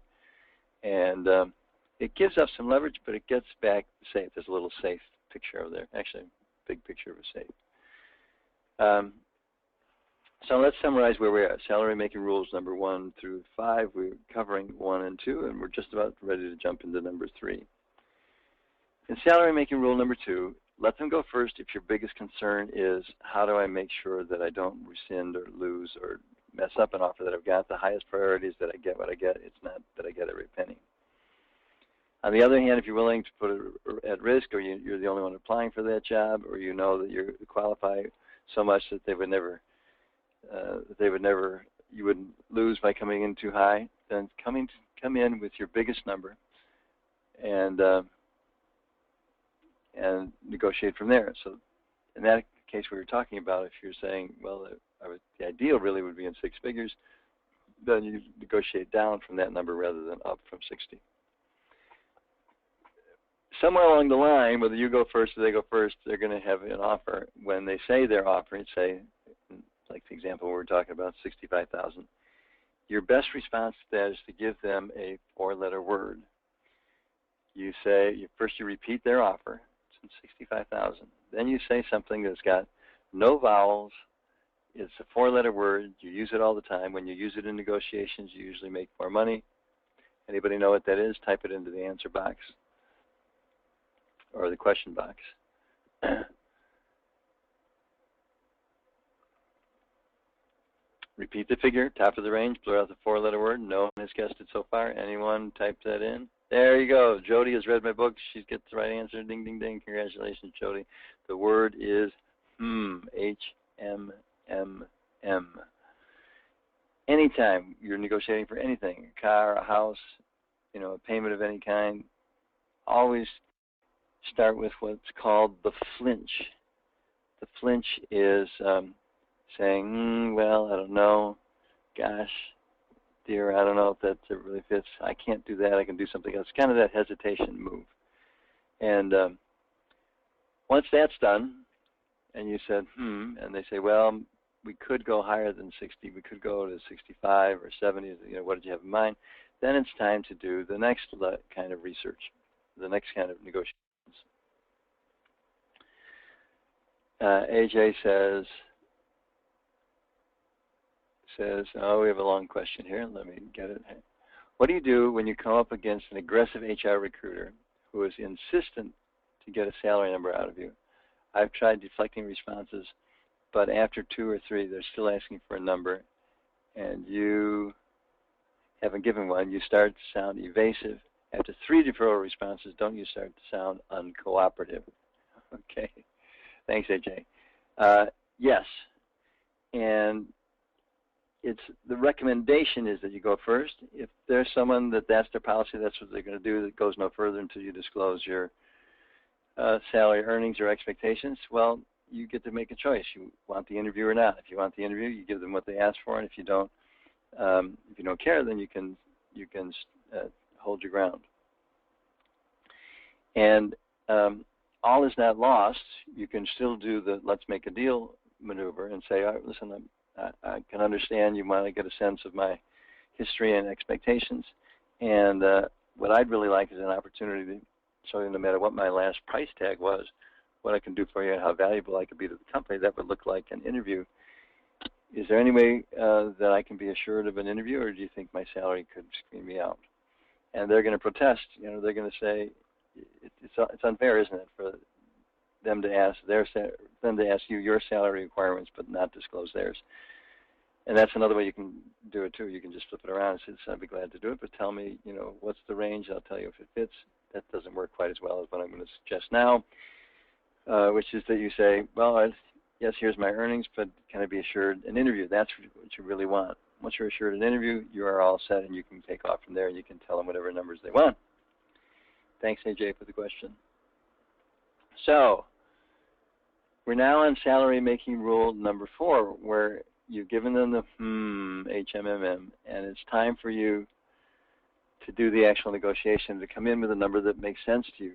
Speaker 1: And it gives us some leverage, but it gets back safe. There's a little safe picture over there. Actually, a big picture of a safe. So let's summarize where we are. Salary making rules number 1 through 5. We're covering 1 and 2, and we're just about ready to jump into number 3. In salary making rule number 2, let them go first if your biggest concern is how do I make sure that I don't rescind or lose or mess up an offer that I've got. The highest priority is that I get what I get. It's not that I get every penny. On the other hand, if you're willing to put it at risk, or you're the only one applying for that job, or you know that you qualify so much that you wouldn't lose by coming in too high, then come in with your biggest number and negotiate from there. So in that case we were talking about, if you're saying, well, the ideal really would be in 6 figures, then you negotiate down from that number rather than up from 60. Somewhere along the line, whether you go first or they go first, they're going to have an offer. When they say they're offering, say, like the example we were talking about, $65,000, your best response to that is to give them a 4-letter word. You say, first you repeat their offer, it's $65,000. Then you say something that's got no vowels. It's a 4-letter word. You use it all the time. When you use it in negotiations, you usually make more money. Anybody know what that is? Type it into the answer box or the question box. Repeat the figure, top of the range, blur out the 4-letter word. No one has guessed it so far. Anyone type that in? There you go. Jody has read my book. She gets the right answer. Ding, ding, ding. Congratulations, Jody. The word is H-M-M-M. Anytime you're negotiating for anything, a car, a house, a payment of any kind, always start with what's called the flinch. The flinch is saying, well, I don't know, gosh, dear, I don't know if that really fits. I can't do that. I can do something else. Kind of that hesitation move. And once that's done, and you said, and they say, well, we could go higher than 60. We could go to 65 or 70. What did you have in mind? Then it's time to do the next kind of research, the next kind of negotiations. AJ says, oh, we have a long question here. Let me get it. What do you do when you come up against an aggressive HR recruiter who is insistent to get a salary number out of you? I've tried deflecting responses, but after 2 or 3, they're still asking for a number, and you haven't given one. You start to sound evasive. After 3 deferral responses, don't you start to sound uncooperative? Okay. Thanks, AJ. Yes. And the recommendation is that you go first. If there's someone that's their policy, that's what they're going to do, that goes no further until you disclose your salary, earnings, or expectations, well, you get to make a choice. You want the interview or not. If you want the interview, you give them what they ask for, and if you don't care, then you can hold your ground. And all is not lost. You can still do the let's make a deal maneuver and say, all right, listen, I can understand you want to get a sense of my history and expectations. And what I'd really like is an opportunity to show you, no matter what my last price tag was, what I can do for you and how valuable I could be to the company. That would look like an interview. Is there any way that I can be assured of an interview, or do you think my salary could screen me out? And they're going to protest. You know, they're going to say it's unfair, isn't it, for them to ask you your salary requirements, but not disclose theirs. And that's another way you can do it too. You can just flip it around and say, I'd be glad to do it, but tell me, you know, what's the range? I'll tell you if it fits. That doesn't work quite as well as what I'm going to suggest now, which is that you say, well, yes, here's my earnings, but can I be assured an interview? That's what you really want. Once you're assured an interview, you are all set, and you can take off from there, and you can tell them whatever numbers they want. Thanks, AJ, for the question. So we're now on salary making rule number 4, where you've given them the HMMM, and it's time for you to do the actual negotiation, to come in with a number that makes sense to you.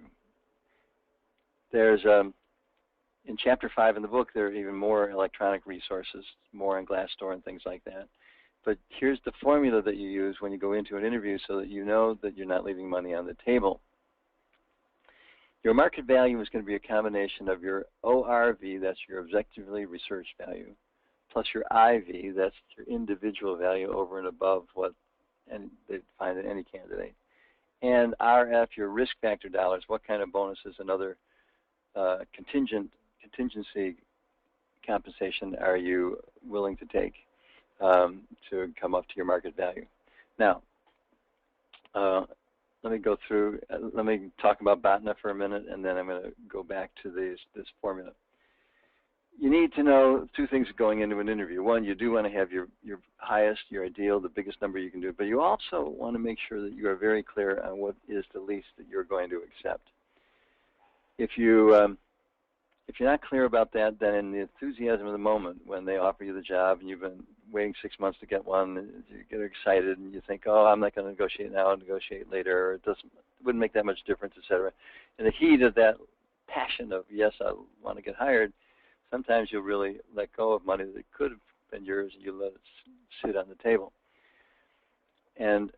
Speaker 1: There's in Chapter 5 in the book, there are even more electronic resources, more on Glassdoor and things like that. But here's the formula that you use when you go into an interview so that you know that you're not leaving money on the table. Your market value is going to be a combination of your ORV, that's your objectively researched value, plus your IV, that's your individual value over and above what they find in any candidate, and RF, your risk factor dollars, what kind of bonuses and other contingency compensation are you willing to take to come up to your market value. Now, let me go through, let me talk about BOTNA for a minute, and then I'm going to go back to this formula. You need to know 2 things going into an interview. One, you do want to have your highest, your ideal, the biggest number you can do, but you also want to make sure that you are very clear on what is the least that you're going to accept. If you're not clear about that, then in the enthusiasm of the moment, when they offer you the job and you've been waiting 6 months to get one, you get excited and you think, oh, I'm not going to negotiate now, I'll negotiate later, or it wouldn't make that much difference, etc. In the heat of that passion of, yes, I want to get hired, sometimes you'll really let go of money that could have been yours and you let it sit on the table. And,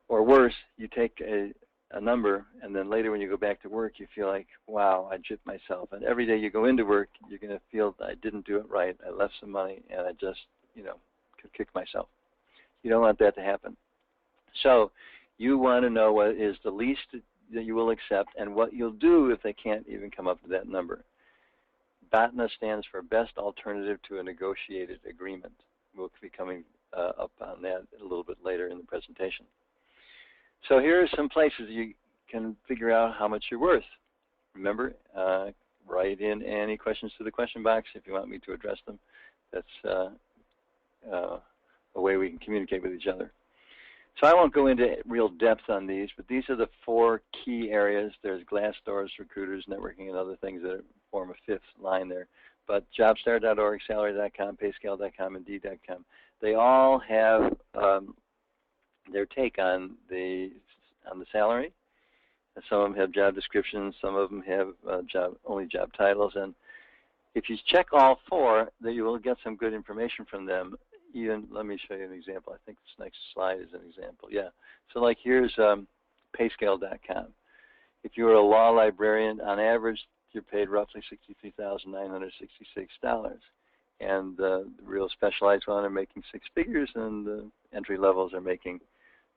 Speaker 1: or worse, you take a number, and then later when you go back to work, you feel like, wow, I gypped myself. And every day you go into work, you're going to feel that I didn't do it right. I left some money, and I just, you know, could kick myself. You don't want that to happen. So you want to know what is the least that you will accept and what you'll do if they can't even come up to that number. BOTNA stands for Best Alternative to a Negotiated Agreement. We'll be coming up on that a little bit later in the presentation. So here are some places you can figure out how much you're worth. Remember, write in any questions to the question box if you want me to address them. That's a way we can communicate with each other. So I won't go into real depth on these, but these are the 4 key areas. There's Glassdoor, recruiters, networking, and other things that form a 5th line there. But jobstar.org, salary.com, payscale.com, Indeed.com, they all have their take on the salary. And some of them have job descriptions, some of them have only job titles. And if you check all 4, then you will get some good information from them. Even, let me show you an example. I think this next slide is an example. Yeah. So like here's payscale.com. If you were a law librarian, on average, you're paid roughly $63,966. And the real specialized ones are making 6 figures, and the entry levels are making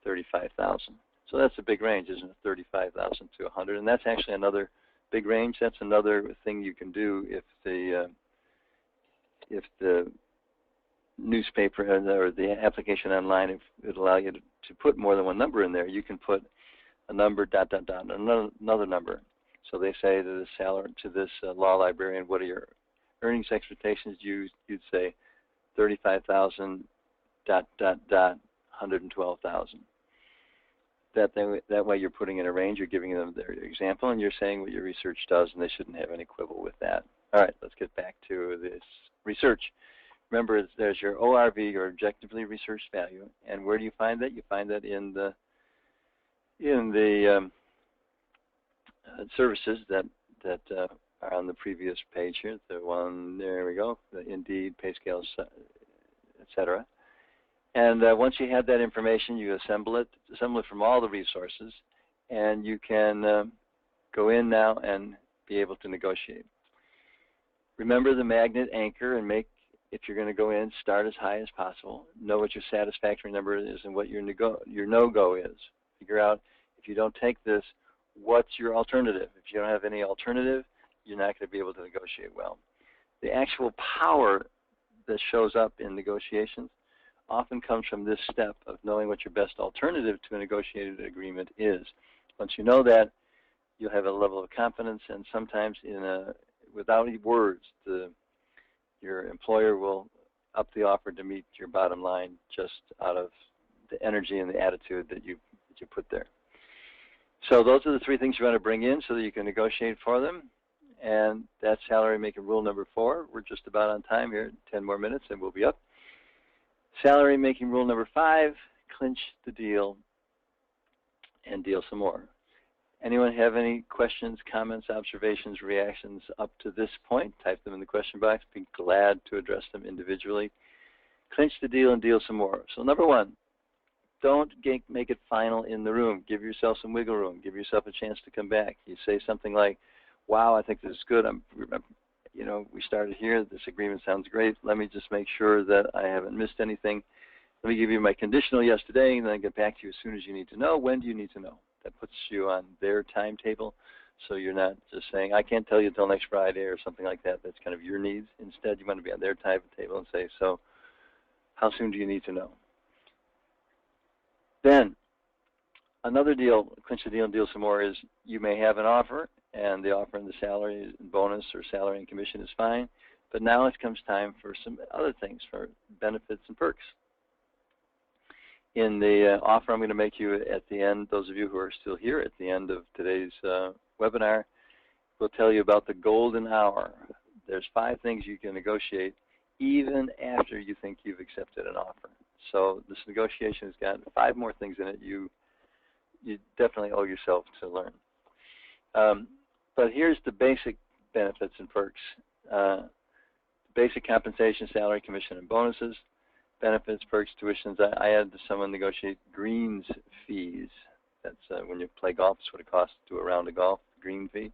Speaker 1: $35,000. So that's a big range, isn't it? $35,000 to $100,000, and that's actually another big range. That's another thing you can do if the newspaper or the application online, if it allows you to put more than one number in there, you can put a number another number. So they say to the salary, to this law librarian, what are your earnings expectations? You'd say 35,000 ... 112,000. That way you're putting in a range, you're giving them their example, and you're saying what your research does, and they shouldn't have any quibble with that. All right, let's get back to this research. Remember, there's your ORV, your objectively researched value, and where do you find that? You find that in the services that are on the previous page here. The one, there we go, the Indeed, pay scales, etc. And once you have that information, you assemble it from all the resources, and you can go in now and be able to negotiate. Remember the magnet anchor, and make, if you're going to go in, start as high as possible. Know what your satisfactory number is and what your no-go is. Figure out, if you don't take this, what's your alternative. If you don't have any alternative, you're not going to be able to negotiate well. The actual power that shows up in negotiations often comes from this step of knowing what your best alternative to a negotiated agreement is. Once you know that, you'll have a level of confidence, and sometimes without any words, your employer will up the offer to meet your bottom line just out of the energy and the attitude that you put there. So those are the three things you want to bring in so that you can negotiate for them. And that's salary making rule number 4. We're just about on time here, 10 more minutes and we'll be up. Salary making rule number 5, clinch the deal and deal some more. Anyone have any questions, comments, observations, reactions up to this point? Type them in the question box. Be glad to address them individually. Clinch the deal and deal some more. So number 1, don't make it final in the room. Give yourself some wiggle room. Give yourself a chance to come back. You say something like, wow, I think this is good. We started here. This agreement sounds great. Let me just make sure that I haven't missed anything. Let me give you my conditional yes today, and then I get back to you as soon as you need to know. When do you need to know? That puts you on their timetable, so you're not just saying, I can't tell you until next Friday or something like that. That's kind of your needs. Instead, you want to be on their timetable and say, so how soon do you need to know? Then another deal, clinch the deal and deal some more, is you may have an offer, and the offer and the salary and bonus or salary and commission is fine, but now it comes time for some other things, for benefits and perks. In the offer I'm going to make you at the end, those of you who are still here at the end of today's webinar, we'll tell you about the golden hour. There's 5 things you can negotiate even after you think you've accepted an offer. So this negotiation has got 5 more things in it you definitely owe yourself to learn. But here's the basic benefits and perks. Basic compensation, salary, commission, and bonuses. Benefits, perks, tuitions. I had someone negotiate greens fees. That's when you play golf, it's what it costs to do a round of golf, green fee.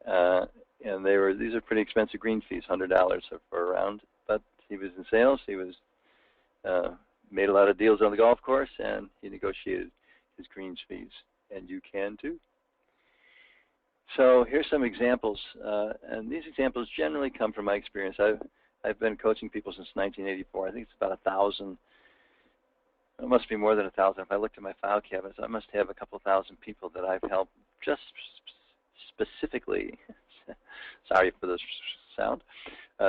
Speaker 1: And these are pretty expensive green fees, $100 for a round. But he was in sales. He was made a lot of deals on the golf course, and he negotiated his greens fees. And you can too. So here's some examples, and these examples generally come from my experience. I've been coaching people since 1984. I think it's about 1,000. It must be more than 1,000. If I looked at my file cabinets, I must have a couple thousand people that I've helped just specifically, sorry for the sound,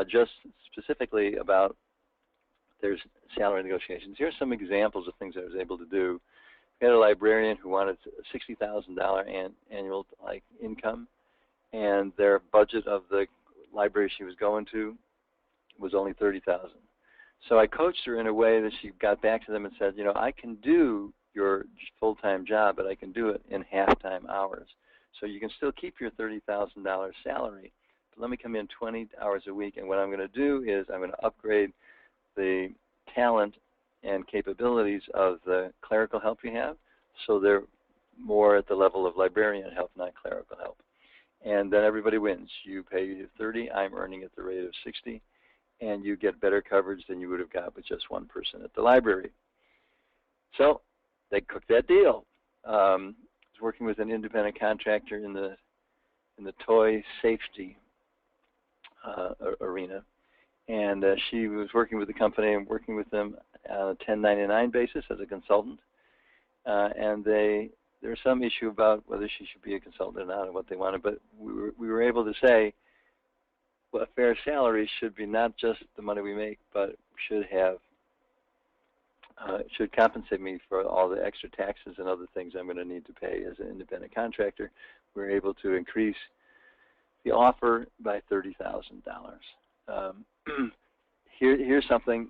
Speaker 1: just specifically about their salary negotiations. Here's some examples of things I was able to do. We had a librarian who wanted $60,000 annual income, and their budget of the library she was going to was only $30,000. So I coached her in a way that she got back to them and said, I can do your full-time job, but I can do it in half-time hours. So you can still keep your $30,000 salary, but let me come in 20 hours a week, and what I'm going to do is I'm going to upgrade the talent and capabilities of the clerical help you have, so they're more at the level of librarian help, not clerical help. And then everybody wins. You pay 30, I'm earning at the rate of 60, and you get better coverage than you would have got with just one person at the library. So they cooked that deal. I was working with an independent contractor in the toy safety arena, and she was working with the company and working with them on a 1099 basis as a consultant. And there was some issue about whether she should be a consultant or not and what they wanted, but we were able to say, well, a fair salary should be not just the money we make, but should compensate me for all the extra taxes and other things I'm going to need to pay as an independent contractor. We were able to increase the offer by $30,000. Here's something.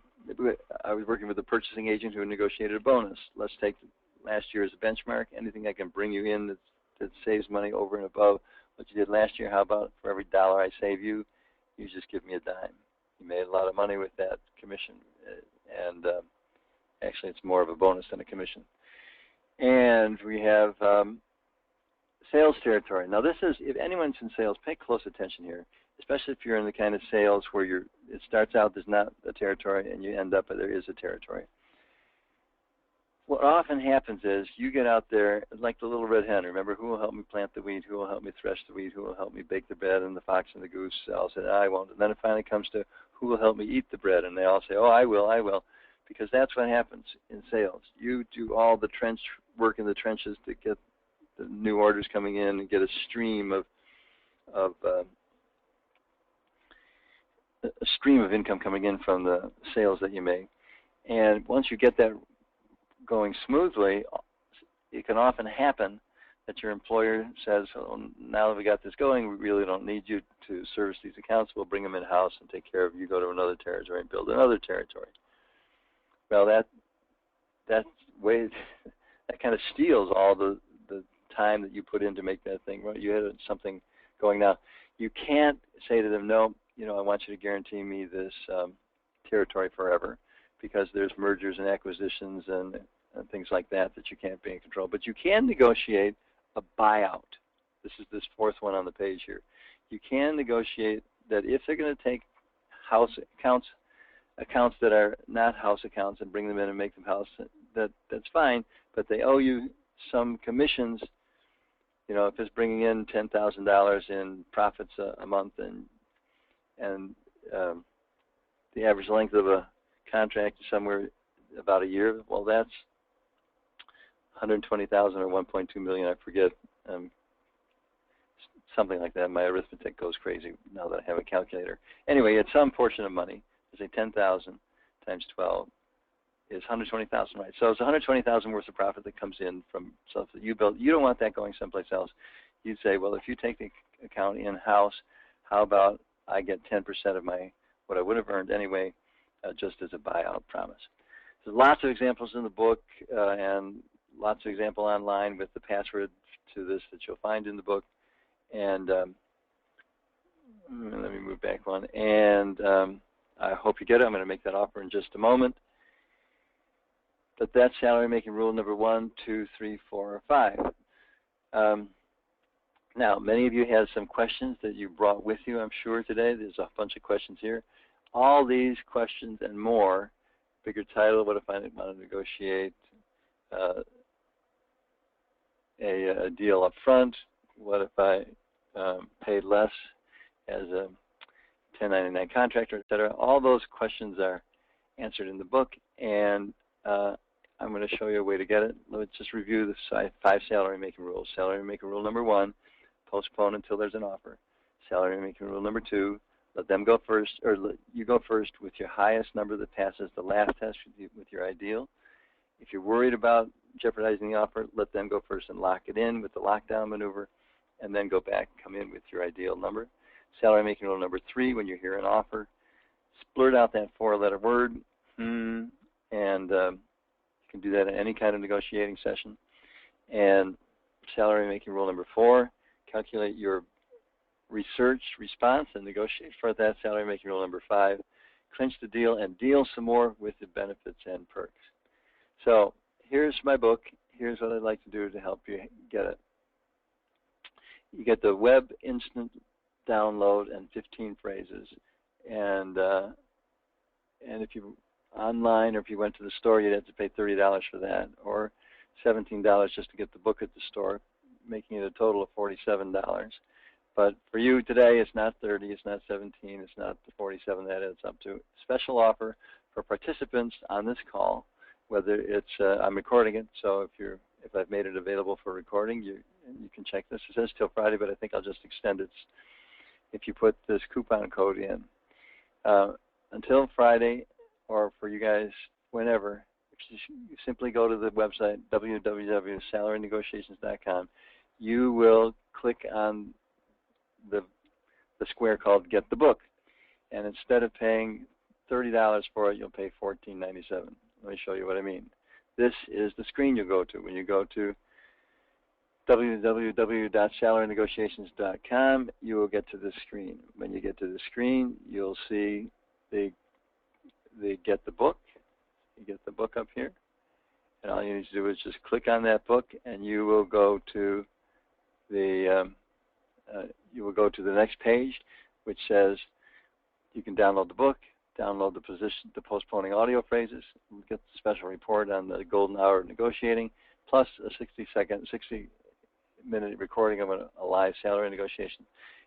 Speaker 1: I was working with a purchasing agent who negotiated a bonus. Let's take last year as a benchmark. Anything I can bring you in that saves money over and above what you did last year. How about for every dollar I save you, you just give me a dime. You made a lot of money with that commission, and actually it's more of a bonus than a commission. And we have sales territory. Now this is, if anyone's in sales, pay close attention here, especially if you're in the kind of sales where it starts out there's not a territory and you end up there is a territory. What often happens is you get out there like the little red hen. Remember, who will help me plant the wheat? Who will help me thresh the wheat? Who will help me bake the bread? And the fox and the goose all say, I won't. And then it finally comes to who will help me eat the bread? And they all say, oh, I will, I will. Because that's what happens in sales. You do all the trench work in the trenches to get the new orders coming in and get a stream of income coming in from the sales that you make. And once you get that going smoothly, it can often happen that your employer says, oh, now that we got this going, we really don't need you to service these accounts. We'll bring them in-house and take care of you. Go to another territory and build another territory. Well, that kind of steals all the time that you put in to make that thing right. You had something going now. You can't say to them, no, I want you to guarantee me this territory forever, because there's mergers and acquisitions and things like that you can't be in control. But you can negotiate a buyout. This is this fourth one on the page here. You can negotiate that if they're going to take house accounts that are not house accounts and bring them in and make them house, that's fine, but they owe you some commissions. If it's bringing in $10,000 in profits a month and the average length of a contract is somewhere about a year, well, that's $120,000 or $1.2 million, I forget, something like that. My arithmetic goes crazy now that I have a calculator. Anyway, it's some portion of money. Say 10,000 times 12 is 120,000, right? So it's 120,000 worth of profit that comes in from stuff that you built. You don't want that going someplace else. You'd say, well, if you take the account in-house, how about I get 10% of what I would have earned anyway, just as a buyout promise. There's lots of examples in the book and lots of examples online with the password to this that you'll find in the book. And let me move back one. And I hope you get it. I'm going to make that offer in just a moment. But that's salary making rule number 1, 2, 3, 4, or 5. Now, many of you have some questions that you brought with you, I'm sure, today. There's a bunch of questions here. All these questions and more, bigger title, what if I want to negotiate a deal up front? What if I paid less as a 1099 contractor, etc.? All those questions are answered in the book, and I'm going to show you a way to get it. Let's just review the 5 salary making rules. Salary making rule number 1, postpone until there's an offer. Salary making rule number 2, let them go first, or you go first with your highest number that passes the last test with your ideal. If you're worried about jeopardizing the offer, let them go first and lock it in with the lockdown maneuver, and then go back, come in with your ideal number. Salary making rule number 3, when you hear an offer, splurt out that 4-letter word, and you can do that in any kind of negotiating session. And salary making rule number 4, calculate your research response and negotiate for that. Salary making rule number 5, clinch the deal and deal some more with the benefits and perks. So here's my book. Here's what I'd like to do to help you get it. You get the web instant download and 15 phrases. And if you online, or if you went to the store, you'd have to pay $30 for that, or $17 just to get the book at the store, making it a total of $47. But for you today, it's not 30, it's not 17, it's not the 47 that adds up to. Special offer for participants on this call, whether it's, I'm recording it, so if I've made it available for recording, you can check this. It says till Friday, but I think I'll just extend it if you put this coupon code in. Until Friday, or for you guys whenever, if you simply go to the website, www.salarynegotiations.com, you will click on the square called Get the Book. And instead of paying $30 for it, you'll pay $14.97. Let me show you what I mean. This is the screen you go to. When you go to www.salarynegotiations.com, you will get to this screen. When you get to the screen, you'll see the Get the Book. You get the book up here. And all you need to do is just click on that book, and you will go to the next page, which says you can download the book, download the postponing audio phrases, get the special report on the golden hour of negotiating, plus a 60-minute recording of a live salary negotiation.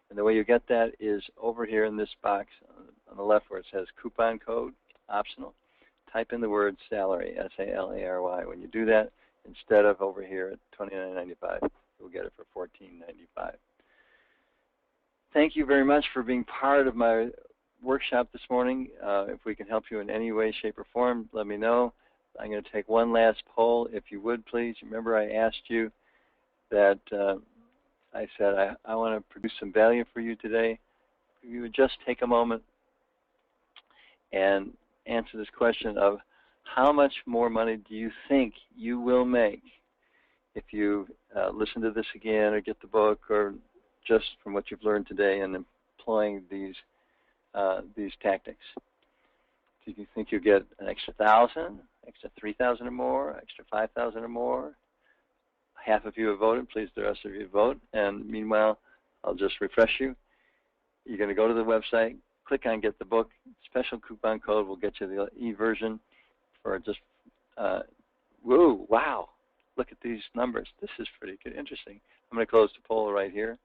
Speaker 1: And the way you get that is over here in this box on the left where it says coupon code, optional. Type in the word salary, S-A-L-A-R-Y. When you do that, instead of over here at $29.95, you'll get it for $14.95. Thank you very much for being part of my workshop this morning. If we can help you in any way, shape, or form, let me know. I'm going to take one last poll, if you would, please. Remember I asked you that I said I want to produce some value for you today. If you would just take a moment and answer this question of how much more money do you think you will make if you listen to this again or get the book, or just from what you've learned today and employing these tactics. Do you think you'll get an extra 1,000, extra 3,000 or more, extra 5,000 or more? Half of you have voted. Please, the rest of you vote. And meanwhile, I'll just refresh you. You're going to go to the website, click on Get the Book. Special coupon code will get you the e-version for just, whoa, wow. Look at these numbers. This is pretty good, interesting. I'm going to close the poll right here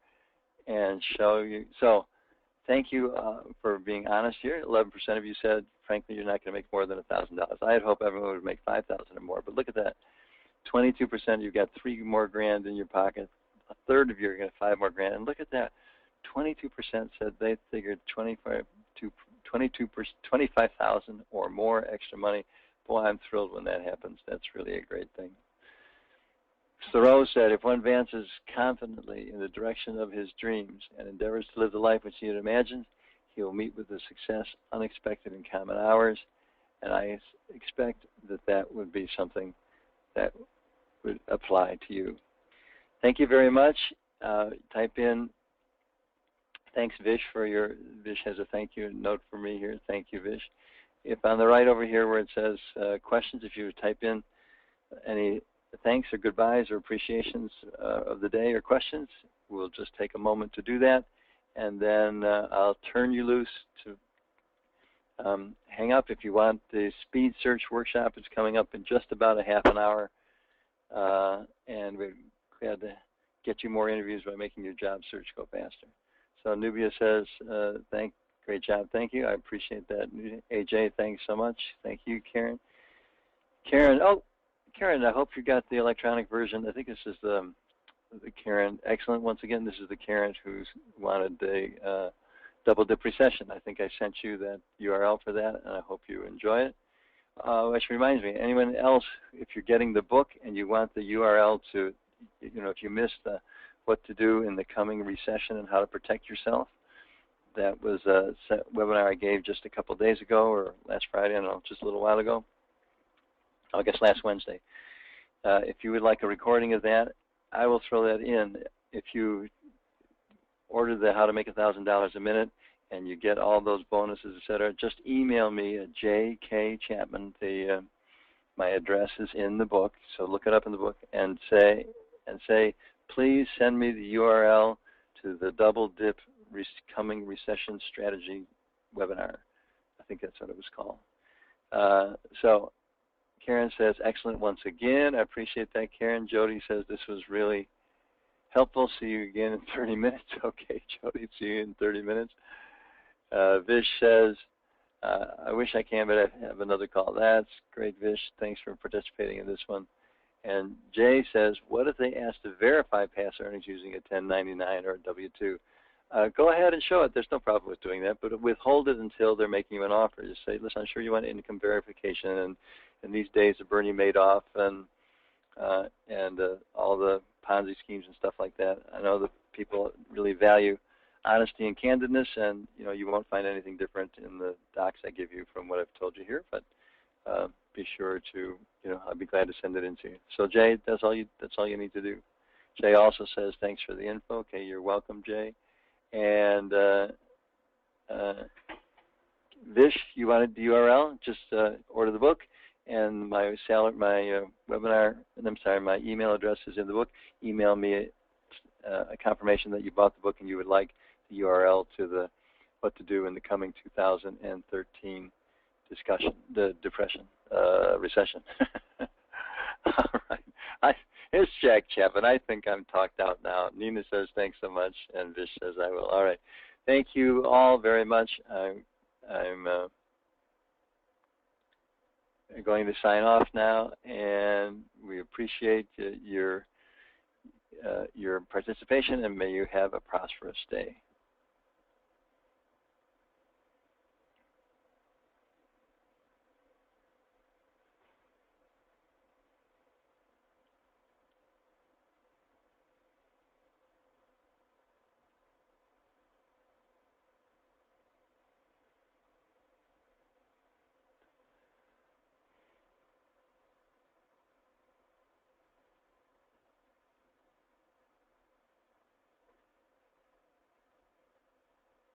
Speaker 1: and show you. So thank you for being honest here. 11% of you said, frankly, you're not going to make more than $1,000. I had hoped everyone would make 5,000 or more, but look at that. 22%, you've got $3 more grand in your pocket. A third of you are going to have $5 more grand. And look at that. 22% said they figured 25,000 or more extra money. Boy, I'm thrilled when that happens. That's really a great thing. Thoreau said, if one advances confidently in the direction of his dreams and endeavors to live the life which he had imagined, he will meet with a success unexpected in common hours. And I expect that that would be something that would apply to you. Thank you very much. Type in, thanks Vish for your, Vish has a thank you note for me here. Thank you, Vish. If on the right over here where it says questions, if you would type in any thanks or goodbyes or appreciations of the day or questions, we'll just take a moment to do that. And then I'll turn you loose to hang up if you want. The speed search workshop is coming up in just about a half an hour. And we're glad to get you more interviews by making your job search go faster. So Nubia says, great job, thank you. I appreciate that. AJ, thanks so much. Thank you, Karen. Karen, Karen, I hope you got the electronic version. I think this is the Karen. Excellent. Once again, this is the Karen who's wanted the double dip recession. I think I sent you that URL for that, and I hope you enjoy it. Which reminds me, anyone else, if you're getting the book and you want the URL to, if you missed what to do in the coming recession and how to protect yourself, that was a webinar I gave just a couple of days ago, or last Friday, I don't know, just a little while ago. I guess last Wednesday. If you would like a recording of that, I will throw that in. If you order the How to Make $1,000 a Minute and you get all those bonuses, etc., just email me at jkchapman. My address is in the book, so look it up in the book, and say, please send me the URL to the Double Dip Coming Recession Strategy webinar. I think that's what it was called. So Karen says, excellent once again. I appreciate that, Karen. Jody says, this was really helpful. See you again in 30 minutes. Okay, Jody, see you in 30 minutes. Vish says, I wish I can, but I have another call. That's great, Vish. Thanks for participating in this one. And Jay says, what if they ask to verify past earnings using a 1099 or a W-2? Go ahead and show it. There's no problem with doing that, but withhold it until they're making you an offer. Just say, listen, I'm sure you want income verification, and in these days of Bernie Madoff and all the Ponzi schemes and stuff like that, I know that people really value honesty and candidness, and you won't find anything different in the docs I give you from what I've told you here. But be sure to, I'd be glad to send it in to you. So Jay, that's all you need to do. Jay also says, thanks for the info. Okay, you're welcome, Jay. And Vish, you wanted the URL? Just order the book. And my webinar, I'm sorry, my email address is in the book. Email me a confirmation that you bought the book and you would like the URL to the what to do in the coming 2013 discussion, the recession. All right. Here's Jack Chapman. I think I'm talked out now. Nina says thanks so much, and Vish says I will. All right. Thank you all very much. I'm going to sign off now, and we appreciate your participation, and may you have a prosperous day.